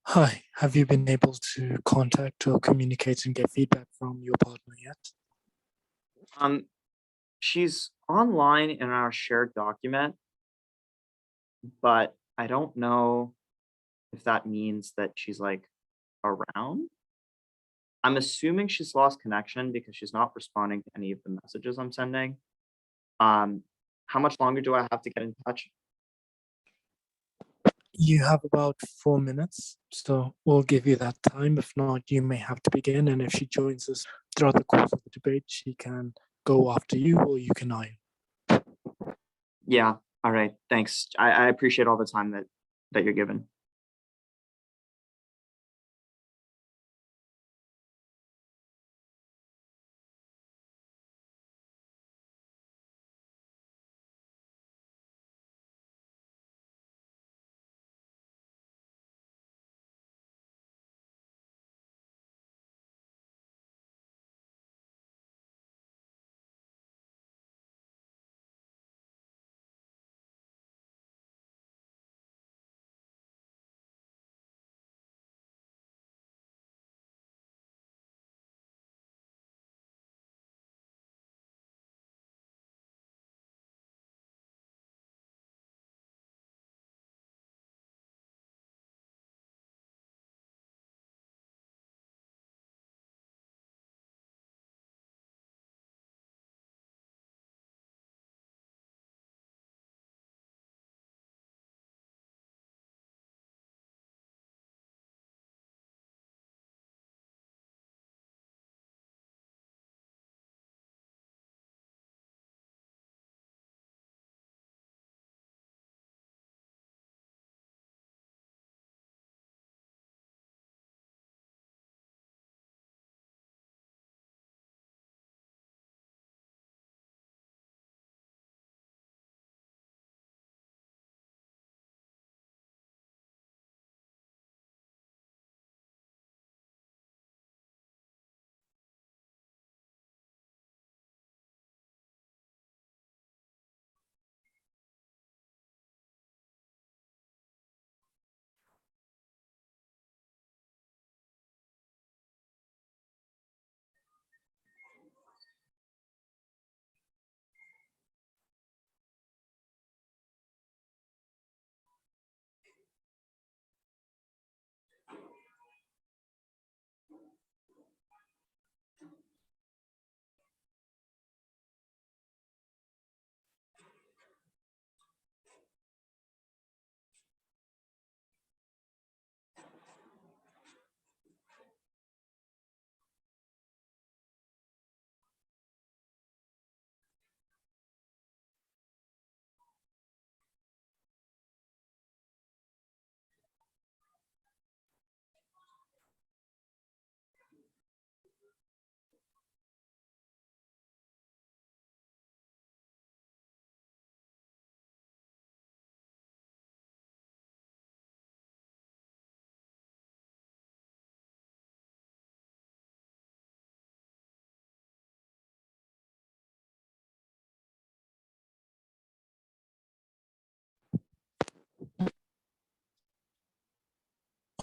Hi, have you been able to contact or communicate and get feedback from your partner yet? She's online in our shared document, but I don't know if that means that she's like around. I'm assuming she's lost connection because she's not responding to any of the messages I'm sending. How much longer do I have to get in touch? You have about 4 minutes, so we'll give you that time. If not, you may have to begin, and if she joins us throughout the course of the debate, she can go after you or you can iron. Yeah, all right, thanks. I appreciate all the time that you're given.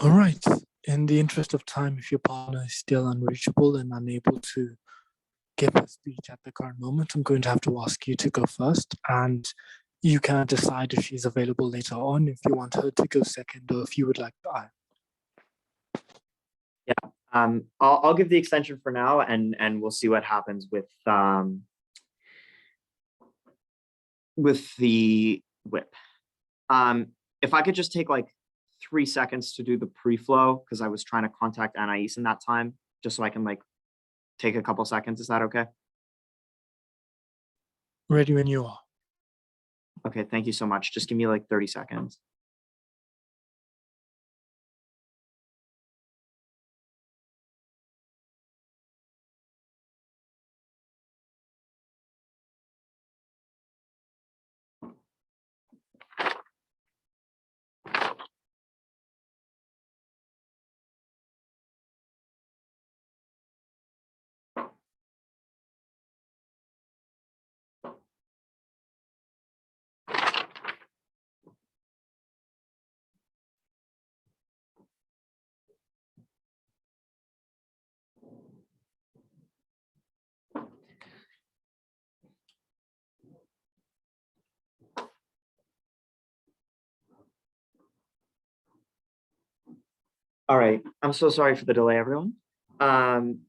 All right. In the interest of time, if your partner is still unreachable and unable to give a speech at the current moment, I'm going to have to ask you to go first, and you can decide if she's available later on, if you want her to go second, or if you would like to. I'll give the extension for now, and we'll see what happens with the whip. If I could just take like 3 seconds to do the pre-flow, because I was trying to contact Anais in that time, just so I can like take a couple seconds. Is that okay? Ready when you are. Okay, thank you so much. Just give me like 30 seconds. All right, I'm so sorry for the delay, everyone. I'm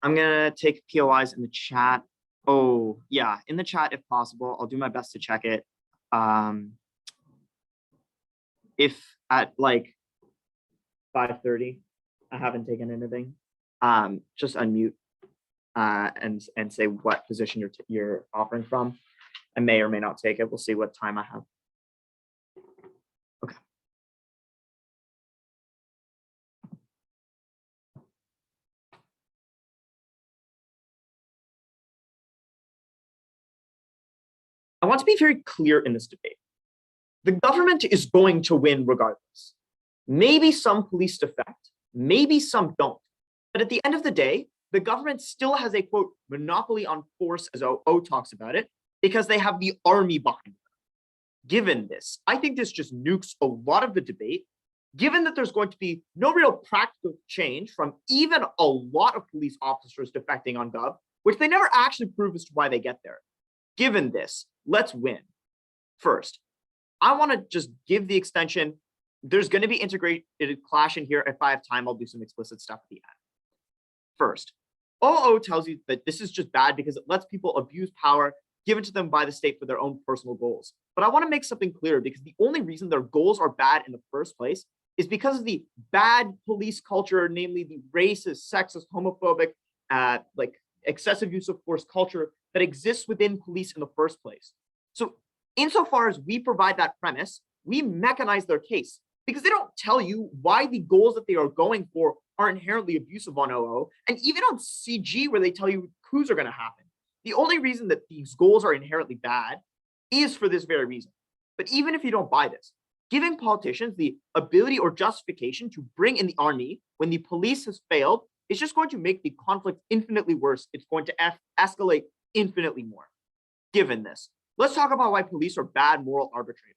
gonna take POIs in the chat. Oh yeah, in the chat if possible. I'll do my best to check it. If at like 5:30 I haven't taken anything, just unmute and say what position you're offering from. I may or may not take it. We'll see what time I have. Okay. I want to be very clear in this debate. The government is going to win regardless. Maybe some police defect, maybe some don't. But at the end of the day, the government still has a, quote, monopoly on force, as O talks about it, because they have the army behind them. Given this, I think this just nukes a lot of the debate, given that there's going to be no real practical change from even a lot of police officers defecting on Gov, which they never actually prove as to why they get there. Given this, let's win. First, I want to just give the extension. There's going to be integrated clash in here. If I have time, I'll do some explicit stuff at the end. First, OO tells you that this is just bad because it lets people abuse power given to them by the state for their own personal goals. But I want to make something clear, because the only reason their goals are bad in the first place is because of the bad police culture, namely the racist, sexist, homophobic, like excessive use of force culture that exists within police in the first place. So insofar as we provide that premise, we mechanize their case, because they don't tell you why the goals that they are going for are inherently abusive on OO, and even on CG, where they tell you coups are going to happen. The only reason that these goals are inherently bad is for this very reason. But even if you don't buy this, giving politicians the ability or justification to bring in the army when the police has failed is just going to make the conflict infinitely worse. It's going to escalate infinitely more. Given this, let's talk about why police are bad moral arbitrators.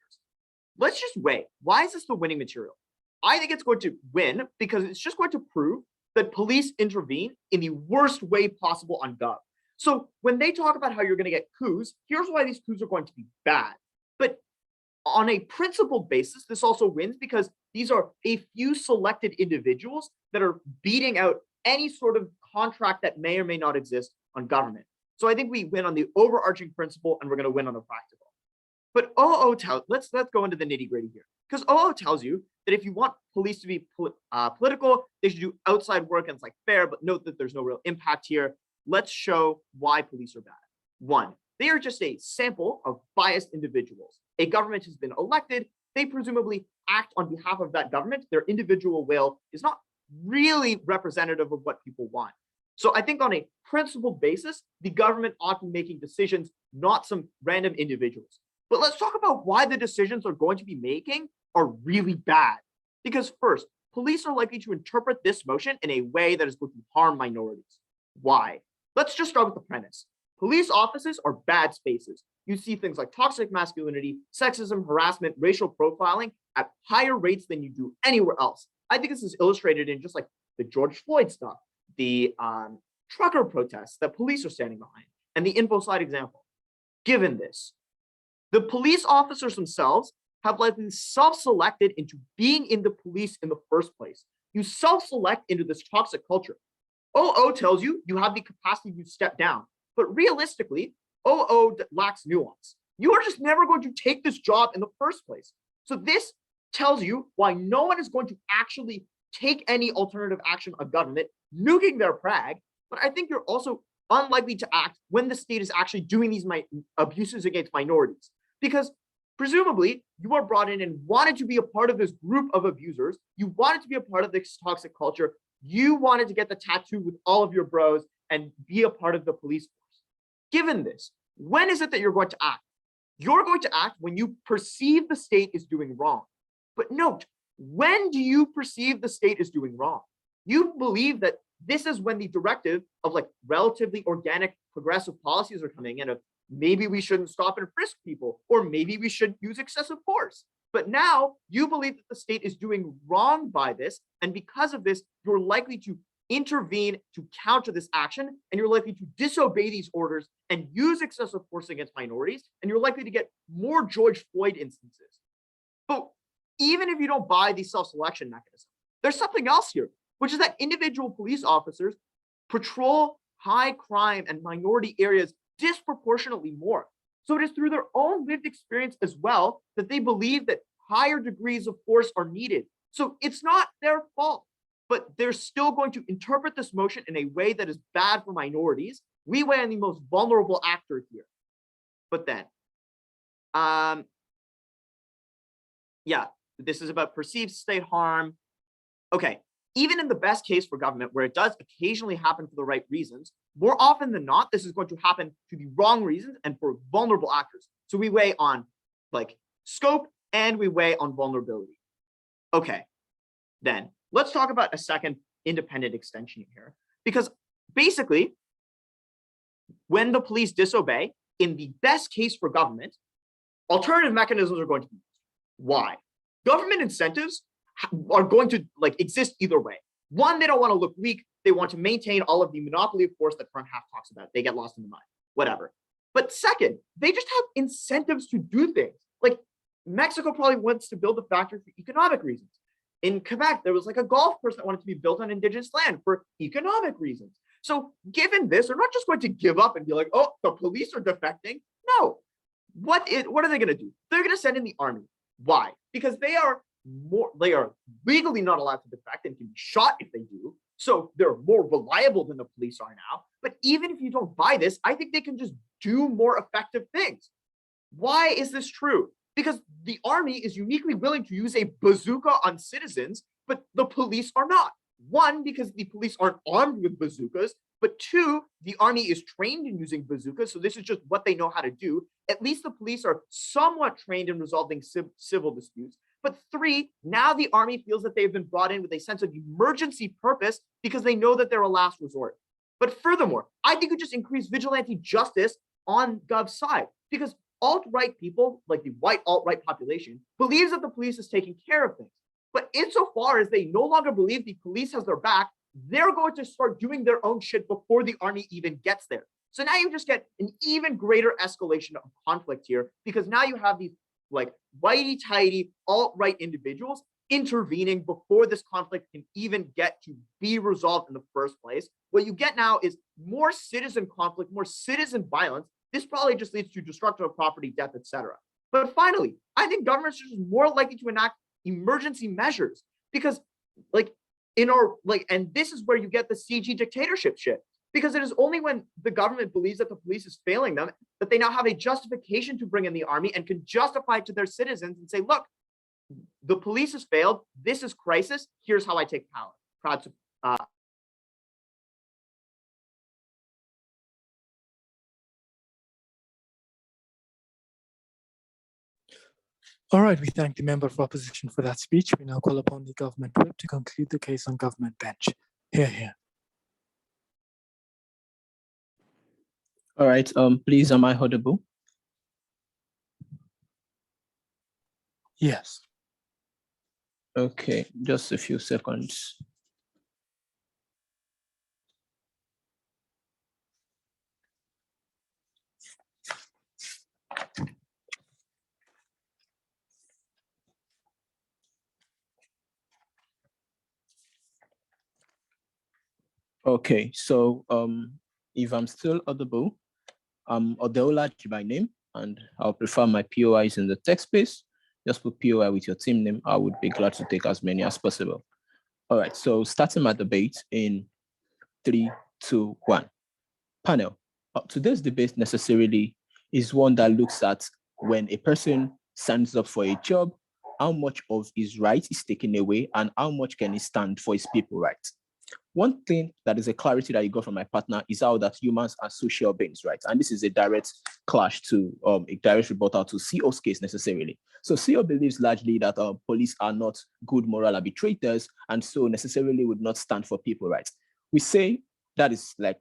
Let's just weigh, why is this the winning material? I think it's going to win because it's just going to prove that police intervene in the worst way possible on Gov. So when they talk about how you're going to get coups, here's why these coups are going to be bad. But on a principled basis, this also wins because these are a few selected individuals that are beating out any sort of contract that may or may not exist on government. So I think we win on the overarching principle, and we're going to win on the practical. But OO tells, let's go into the nitty gritty here, because OO tells you that if you want police to be political, they should do outside work, and it's like fair, but note that there's no real impact here. Let's show why police are bad. One, they are just a sample of biased individuals. A government has been elected. They presumably act on behalf of that government. Their individual will is not really representative of what people want. So I think on a principled basis, the government ought to be making decisions, not some random individuals. But let's talk about why the decisions they're going to be making are really bad. Because first, police are likely to interpret this motion in a way that is going to harm minorities. Why? Let's just start with the premise. Police offices are bad spaces. You see things like toxic masculinity, sexism, harassment, racial profiling at higher rates than you do anywhere else. I think this is illustrated in just like the George Floyd stuff, the trucker protests that police are standing behind, and the info slide example. Given this, the police officers themselves have likely self-selected into being in the police in the first place. You self-select into this toxic culture. OO tells you you have the capacity to step down, but realistically, OO lacks nuance. You are just never going to take this job in the first place. So this tells you why no one is going to actually take any alternative action on government, nuking their prag. But I think you're also unlikely to act when the state is actually doing these abuses against minorities, because presumably you are brought in and wanted to be a part of this group of abusers. You wanted to be a part of this toxic culture. You wanted to get the tattoo with all of your bros and be a part of the police force. Given this, when is it that you're going to act? You're going to act when you perceive the state is doing wrong. But note, when do you perceive the state is doing wrong? You believe that this is when the directive of like relatively organic progressive policies are coming in of maybe we shouldn't stop and frisk people, or maybe we should use excessive force. But now you believe that the state is doing wrong by this, and because of this, you're likely to intervene to counter this action, and you're likely to disobey these orders and use excessive force against minorities, and you're likely to get more George Floyd instances. But even if you don't buy the self-selection mechanism, there's something else here, which is that individual police officers patrol high crime and minority areas disproportionately more. So it is through their own lived experience as well that they believe that higher degrees of force are needed. So it's not their fault, but they're still going to interpret this motion in a way that is bad for minorities. We weigh on the most vulnerable actor here. But then, yeah, this is about perceived state harm. Okay, even in the best case for government, where it does occasionally happen for the right reasons, more often than not, this is going to happen to the wrong reasons and for vulnerable actors. So we weigh on like scope and we weigh on vulnerability. Okay, then let's talk about a second independent extension here, because basically when the police disobey, in the best case for government, alternative mechanisms are going to be used. Why? Government incentives are going to like exist either way. One, they don't want to look weak. They want to maintain all of the monopoly of force that front half talks about. They get lost in the mud, whatever. But second, they just have incentives to do things. Like Mexico probably wants to build a factory for economic reasons. In Quebec, there was like a golf course that wanted to be built on indigenous land for economic reasons. So given this, they're not just going to give up and be like, oh, the police are defecting. No. What are they going to do? They're going to send in the army. Why? Because they are legally not allowed to defect and can be shot if they do. So they're more reliable than the police are now. But even if you don't buy this, I think they can just do more effective things. Why is this true? Because the army is uniquely willing to use a bazooka on citizens, but the police are not. One, because the police aren't armed with bazookas, but two, the army is trained in using bazookas, so this is just what they know how to do. At least the police are somewhat trained in resolving civil disputes. But three, now the army feels that they've been brought in with a sense of emergency purpose because they know that they're a last resort. But furthermore, I think it just increased vigilante justice on Gov's side, because alt-right people, like the white alt-right population, believes that the police is taking care of things. But insofar as they no longer believe the police has their back, they're going to start doing their own shit before the army even gets there. So now you just get an even greater escalation of conflict here, because now you have these like whitey-tighty alt-right individuals intervening before this conflict can even get to be resolved in the first place. What you get now is more citizen conflict, more citizen violence. This probably just leads to destruction of property, death, etc. But finally, I think governments are just more likely to enact emergency measures, because and this is where you get the CG dictatorship shit, because it is only when the government believes that the police is failing them that they now have a justification to bring in the army and can justify it to their citizens and say, look, the police has failed. This is crisis. Here's how I take power. Proud to All right, we thank the member of opposition for that speech. We now call upon the government whip to conclude the case on government bench. Hear, hear. All right, please, am I audible? Yes. Okay, just a few seconds. Okay, so if I'm still audible, I'm Odeolaj by name, and I'll prefer my POIs in the text space. Just put POI with your team name. I would be glad to take as many as possible. All right, so starting my debate in 3, 2, 1. Panel. Today's debate necessarily is one that looks at when a person signs up for a job, how much of his right is taken away and how much can he stand for his people rights. One thing that is a clarity that you got from my partner is how that humans are social beings, right? And this is a direct clash to a direct rebuttal to CO's case necessarily. So CO believes largely that police are not good moral arbitrators and so necessarily would not stand for people rights. We say that is like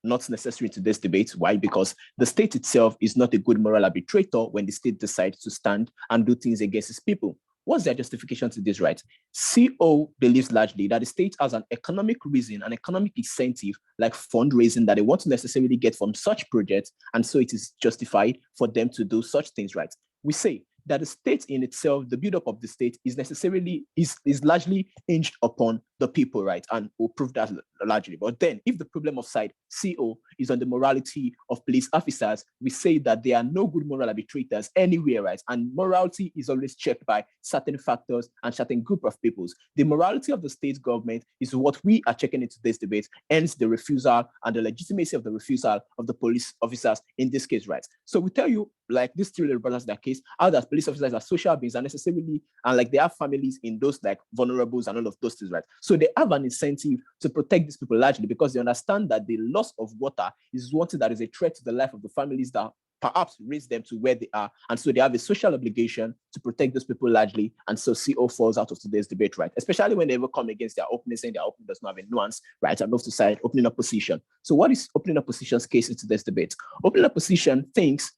not necessary to this debate. Why? Because the state itself is not a good moral arbitrator when the state decides to stand and do things against its people. What's their justification to this right? CO believes largely that the state has an economic reason, an economic incentive, like fundraising that they want to necessarily get from such projects, and so it is justified for them to do such things right. We say that the state in itself, the buildup of the state is necessarily, is largely hinged upon the people, right? And we'll prove that largely. But then if the problem of side CO is on the morality of police officers, we say that there are no good moral arbitrators anywhere, right? And morality is always checked by certain factors and certain group of peoples. The morality of the state government is what we are checking into this debate, hence the refusal and the legitimacy of the refusal of the police officers in this case, right? So we tell you, like this three little brothers, that case, how that police officers are social beings and necessarily, and like they have families in those like vulnerables and all of those things, right? So they have an incentive to protect these people largely because they understand that the loss of water is one thing that is a threat to the life of the families that perhaps raise them to where they are. And so they have a social obligation to protect those people largely. And so CO falls out of today's debate, right? Especially when they ever come against their opening, saying their opening does not have a nuance, right? And move to side opening opposition. So what is opening opposition's case into this debate? Opening opposition thinks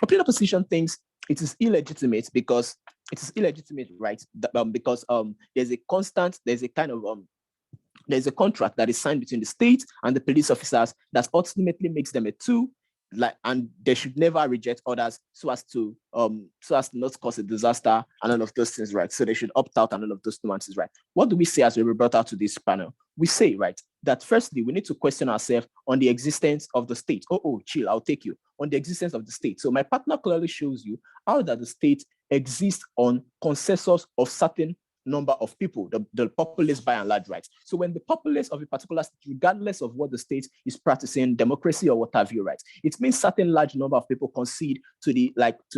it is illegitimate because it is illegitimate, right? Because there's a contract that is signed between the state and the police officers that ultimately makes them a two, like, and they should never reject orders so as to not cause a disaster and all of those things, right? So they should opt out and all of those nuances, right? What do we say as we brought out to this panel? We say, right, that firstly, we need to question ourselves on the existence of the state. Chill, I'll take you. On the existence of the state. So my partner clearly shows you how that the state exists on consensus of certain number of people, the populace by and large, right? So when the populace of a particular state, regardless of what the state is practicing, democracy or what have you, right, it means certain large number of people concede to the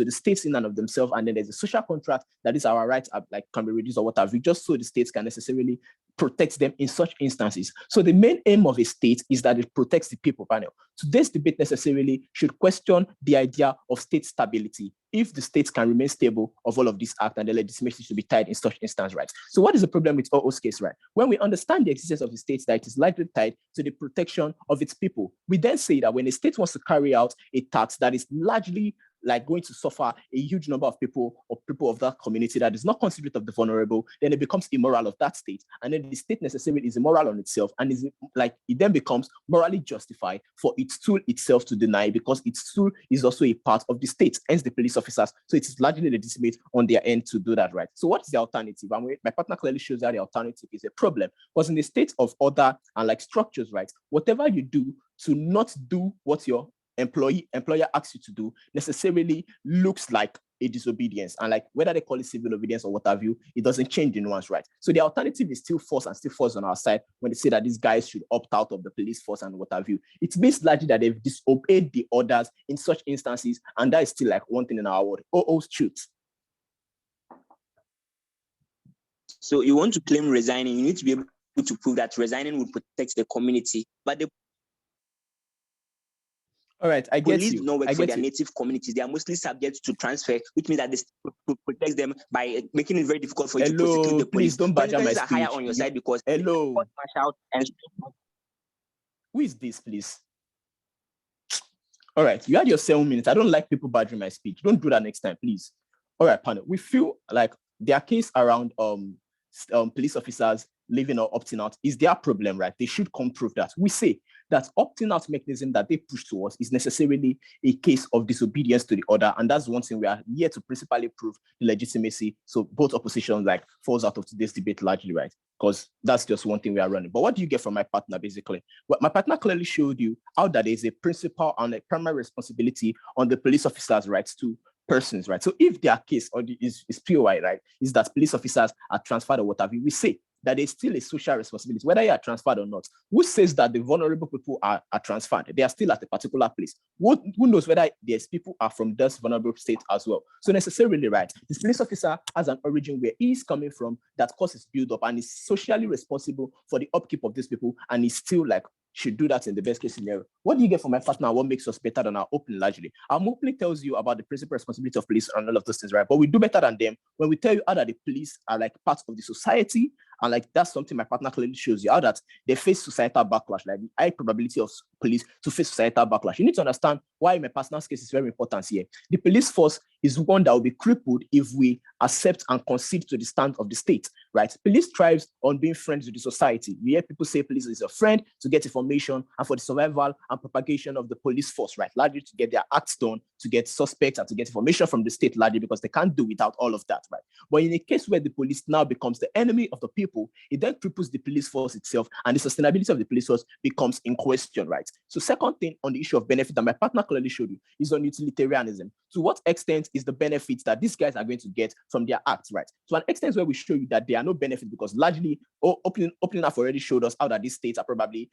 states in and of themselves, and then there's a social contract that is our rights like can be reduced or what have you, just so the states can necessarily protect them in such instances. So the main aim of a state is that it protects the people panel. Today's debate necessarily should question the idea of state stability. If the states can remain stable of all of these acts and the legitimacy should be tied in such instance, right? So what is the problem with OO's case, right? When we understand the existence of the states, that it is likely tied to the protection of its people, we then say that when a state wants to carry out a tax that is largely like going to suffer a huge number of people or people of that community that is not considerate of the vulnerable, then it becomes immoral of that state. And then the state necessarily is immoral on itself and is like, it then becomes morally justified for its tool itself to deny because its tool is also a part of the state, hence the police officers. So it is largely legitimate on their end to do that, right? So what is the alternative? And my partner clearly shows that the alternative is a problem. Because in the state of order and like structures, right, whatever you do to not do what your employer asks you to do necessarily looks like a disobedience, and like whether they call it civil obedience or what have you, it doesn't change the nuance, right? So the alternative is still force and still force on our side when they say that these guys should opt out of the police force and what have you. It means largely that they've disobeyed the orders in such instances, and that is still like one thing in our world. Shoot. So you want to claim resigning, you need to be able to prove that resigning will protect the community, but the all right, I get police you. do not work I for get their you. native communities. They are mostly subject to transfer, which means that this protects them by making it very difficult for you to prosecute the police. Please don't badger my Consequences are higher speech. on your side because Hello. And Who is this, please? All right, you had your 7 minutes. I don't like people badgering my speech. Don't do that next time, please. All right, panel. We feel like their case around police officers leaving or opting out is their problem, right? They should come prove that. We say that opting out mechanism that they push towards is necessarily a case of disobedience to the order. And that's one thing we are here to principally prove the legitimacy. So both opposition like falls out of today's debate largely, right? Because that's just one thing we are running. But what do you get from my partner, basically? Well, my partner clearly showed you how that is a principal and a primary responsibility on the police officers' rights to persons, right? So if their case or is POI, right, is that police officers are transferred or whatever, we say that there's still a social responsibility, whether you are transferred or not. Who says that the vulnerable people are transferred? They are still at a particular place. Who knows whether there's people are from this vulnerable state as well? So necessarily, right, this police officer has an origin where he is coming from that causes build up and is socially responsible for the upkeep of these people, and is still like should do that in the best case scenario. What do you get from my partner? What makes us better than our open largely? Our opening tells you about the principal responsibility of police and all of those things, right? But we do better than them when we tell you how that the police are like part of the society. And like that's something my partner clearly shows you, how that they face societal backlash, like the high probability of police to face societal backlash. You need to understand why my partner's case is very important here. The police force is one that will be crippled if we accept and concede to the stand of the state, right? Police thrives on being friends with the society. You hear people say police is a friend to get information and for the survival and propagation of the police force, right? Largely to get their acts done, to get suspects and to get information from the state, largely because they can't do without all of that, right? But in a case where the police now becomes the enemy of the people, it then cripples the police force itself, and the sustainability of the police force becomes in question, right? So second thing on the issue of benefit that my partner clearly showed you is on utilitarianism. To what extent is the benefits that these guys are going to get from their acts, right? To an extent where we show you that there are no benefits, because largely opening up already showed us how that these states are probably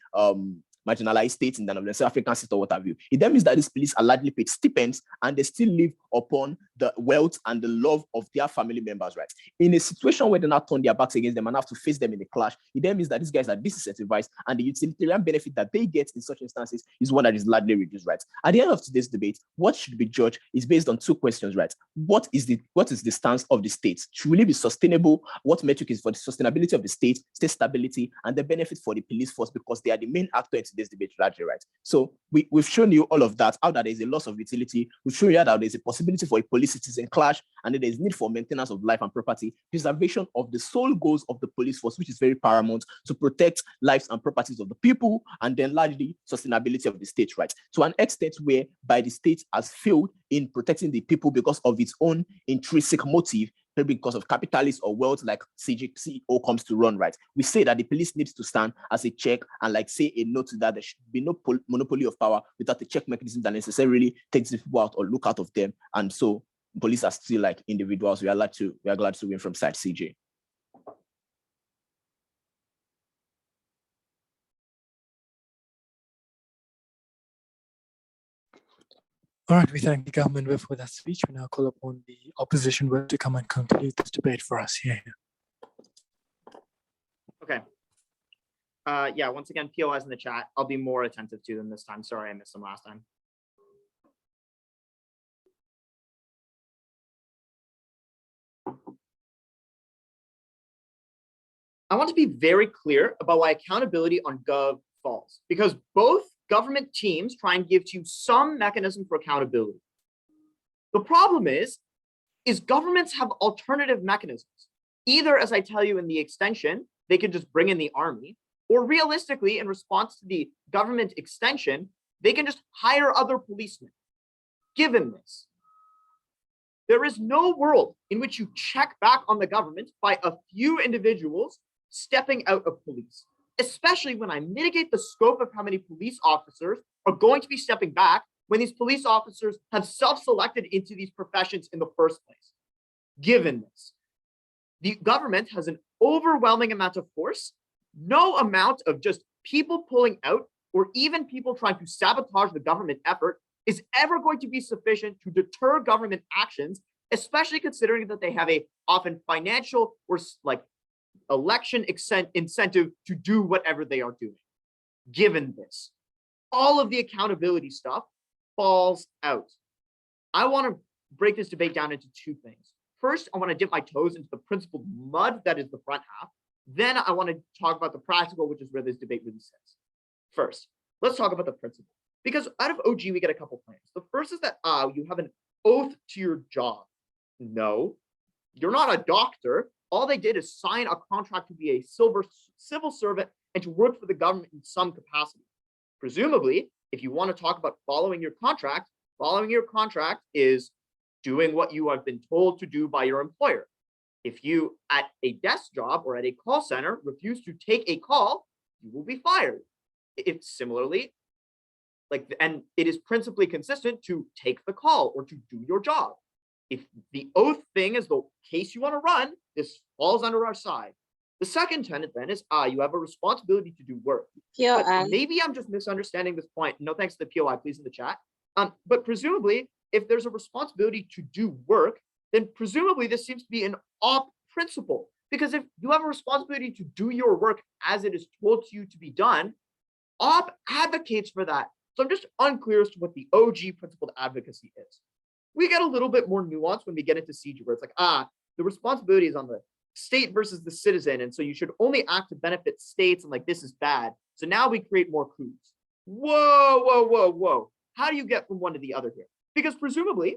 marginalized states in the South African state or what have you. It then means that these police are largely paid stipends and they still live upon the wealth and the love of their family members, right? In a situation where they now turn their backs against them and have to face them in a clash, it then means that these guys are disincentivized, and the utilitarian benefit that they get in such instances is one that is largely reduced, right? At the end of today's debate, what should be judged is based on two questions, right? What is the stance of the state? Should we be sustainable? What metric is for the sustainability of the state stability, and the benefit for the police force, because they are the main actor in today's debate, largely, right? So we've shown you all of that, how that there is a loss of utility. We've shown you how that there's a possibility for a police-citizen clash, and then there's need for maintenance of life and property, preservation of the sole goals of the police force, which is very paramount, to protect lives and properties of the people, and then largely sustainability of the state, right? To an extent where by the state has failed in protecting the people because of its own intrinsic motive, maybe because of capitalists or wealth, like CEO comes to run, right? We say that the police needs to stand as a check and like say a no to that. There should be no monopoly of power without a check mechanism that necessarily takes the people out or look out of them. And so police are still like individuals. We are glad to win from side CJ. All right, we thank the government whip for that speech. We now call upon the opposition whip to come and conclude this debate for us here. Okay. Yeah, once again, POIs in the chat. I'll be more attentive to them this time. Sorry, I missed them last time. I want to be very clear about why accountability on Gov falls, because both government teams try and give to you some mechanism for accountability. The problem is governments have alternative mechanisms. Either, as I tell you in the extension, they could just bring in the army, or realistically, in response to the government extension, they can just hire other policemen. Given this, there is no world in which you check back on the government by a few individuals stepping out of police, especially when I mitigate the scope of how many police officers are going to be stepping back when these police officers have self-selected into these professions in the first place. Given this, the government has an overwhelming amount of force. No amount of just people pulling out or even people trying to sabotage the government effort is ever going to be sufficient to deter government actions, especially considering that they have a often financial or like election incentive to do whatever they are doing. Given this, all of the accountability stuff falls out. I want to break this debate down into two things. First, I want to dip my toes into the principled mud that is the front half. Then I want to talk about the practical, which is where this debate really sits. First, let's talk about the principle. Because out of OG, we get a couple claims. The first is that you have an oath to your job. No, you're not a doctor. all they did is sign a contract to be a civil servant and to work for the government in some capacity. Presumably, if you want to talk about following your contract is doing what you have been told to do by your employer. If you, at a desk job or at a call center, refuse to take a call, you will be fired. If similarly, and it is principally consistent to take the call or to do your job. If the oath thing is the case you want to run, this falls under our side. The second tenet then is you have a responsibility to do work. But maybe I'm just misunderstanding this point. No thanks to the POI, please in the chat. But presumably, if there's a responsibility to do work, then presumably this seems to be an op principle. Because if you have a responsibility to do your work as it is told to you to be done, op advocates for that. So I'm just unclear as to what the OG principled advocacy is. We get a little bit more nuance when we get into CG, where it's like, the responsibility is on the state versus the citizen, and so you should only act to benefit states, and like this is bad. So now we create more coups. Whoa. How do you get from one to the other here? Because presumably,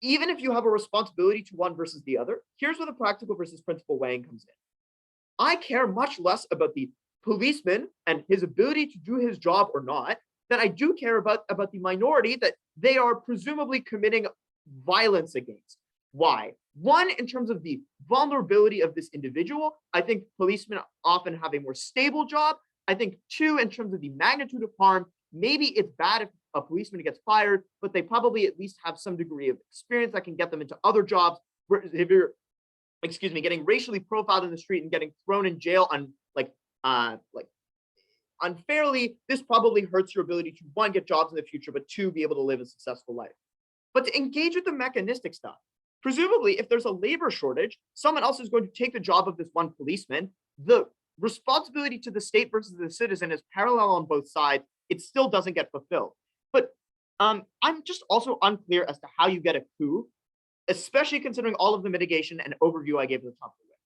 even if you have a responsibility to one versus the other, here's where the practical versus principle weighing comes in. I care much less about the policeman and his ability to do his job or not than I do care about the minority that they are presumably committing violence against. Why? One, in terms of the vulnerability of this individual, I think policemen often have a more stable job. I think two, in terms of the magnitude of harm, maybe it's bad if a policeman gets fired, but they probably at least have some degree of experience that can get them into other jobs. Where if you're, getting racially profiled in the street and getting thrown in jail on unfairly, this probably hurts your ability to one, get jobs in the future, but two, be able to live a successful life. But to engage with the mechanistic stuff, presumably if there's a labor shortage, someone else is going to take the job of this one policeman. The responsibility to the state versus the citizen is parallel on both sides. It still doesn't get fulfilled. But I'm just also unclear as to how you get a coup, especially considering all of the mitigation and overview I gave at the top of the way.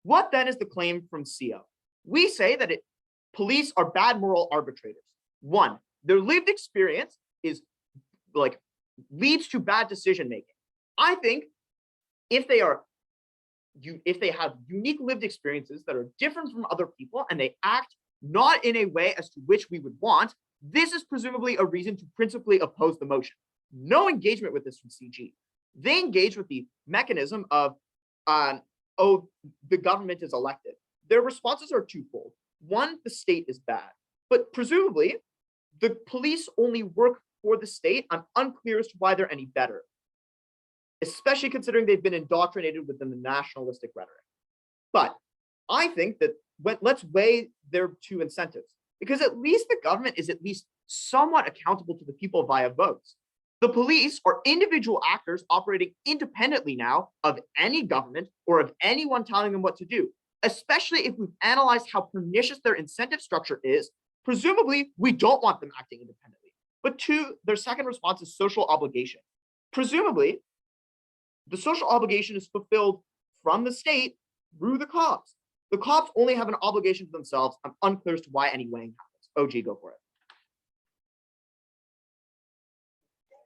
What then is the claim from CO? We say that police are bad moral arbitrators. One, their lived experience is leads to bad decision making. I think if they have unique lived experiences that are different from other people and they act not in a way as to which we would want, this is presumably a reason to principally oppose the motion. No engagement with this from CG. They engage with the mechanism of, the government is elected. Their responses are twofold. One, the state is bad, but presumably the police only work for the state. I'm unclear as to why they're any better, especially considering they've been indoctrinated within the nationalistic rhetoric. But I think that let's weigh their two incentives, because at least the government is at least somewhat accountable to the people via votes. The police are individual actors operating independently now of any government or of anyone telling them what to do, especially if we've analyzed how pernicious their incentive structure is. Presumably, we don't want them acting independently. But two, their second response is social obligation. Presumably, the social obligation is fulfilled from the state through the cops. The cops only have an obligation to themselves. I'm unclear as to why any weighing happens. OG, go for it.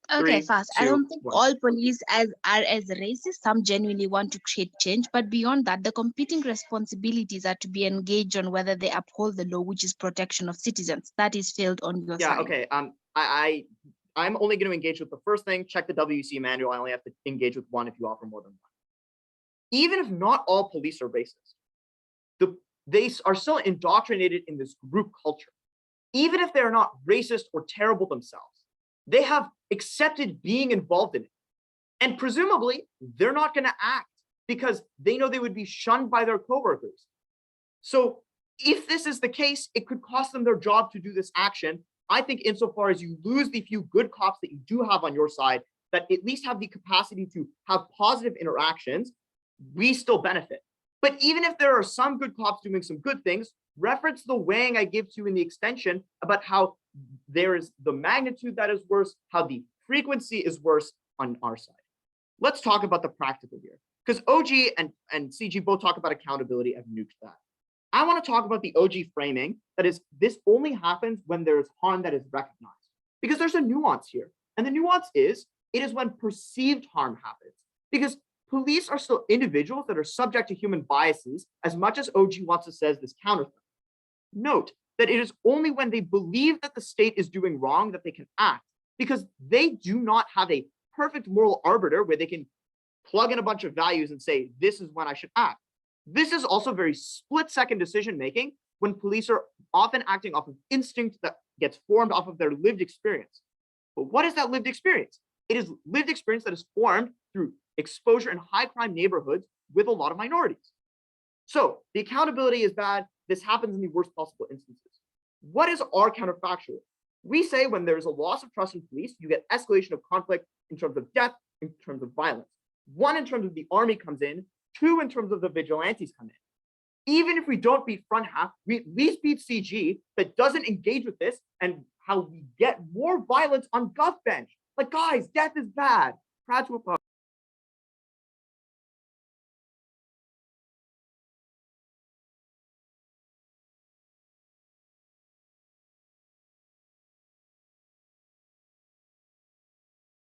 Okay, 3, fast. 2, I don't think 1. all police are as racist. Some genuinely want to create change, but beyond that, the competing responsibilities are to be engaged on whether they uphold the law, which is protection of citizens. That is failed on your side. Okay. I'm only going to engage with the first thing. Check the WC manual. I only have to engage with one if you offer more than one. Even if not all police are racist, they are still indoctrinated in this group culture. Even if they're not racist or terrible themselves, they have accepted being involved in it. And presumably, they're not going to act because they know they would be shunned by their coworkers. So if this is the case, it could cost them their job to do this action. I think insofar as you lose the few good cops that you do have on your side, that at least have the capacity to have positive interactions, we still benefit. But even if there are some good cops doing some good things, reference the weighing I give to you in the extension about how there is the magnitude that is worse, how the frequency is worse on our side. Let's talk about the practical here, because OG and CG both talk about accountability. I've nuked that. I want to talk about the OG framing, that is, this only happens when there is harm that is recognized, because there's a nuance here. And the nuance is, it is when perceived harm happens. Because police are still individuals that are subject to human biases as much as OG wants to says this counter threat. Note that it is only when they believe that the state is doing wrong that they can act, because they do not have a perfect moral arbiter where they can plug in a bunch of values and say, this is when I should act. This is also very split-second decision-making when police are often acting off of instinct that gets formed off of their lived experience. But what is that lived experience? It is lived experience that is formed through exposure in high crime neighborhoods with a lot of minorities. So the accountability is bad. This happens in the worst possible instances. What is our counterfactual? We say when there's a loss of trust in police, you get escalation of conflict in terms of death, in terms of violence. 1, in terms of the army comes in, 2, in terms of the vigilantes come in. Even if we don't beat front half, we at least beat CG that doesn't engage with this and how we get more violence on Gov bench. Like, guys, death is bad. Proud to oppose.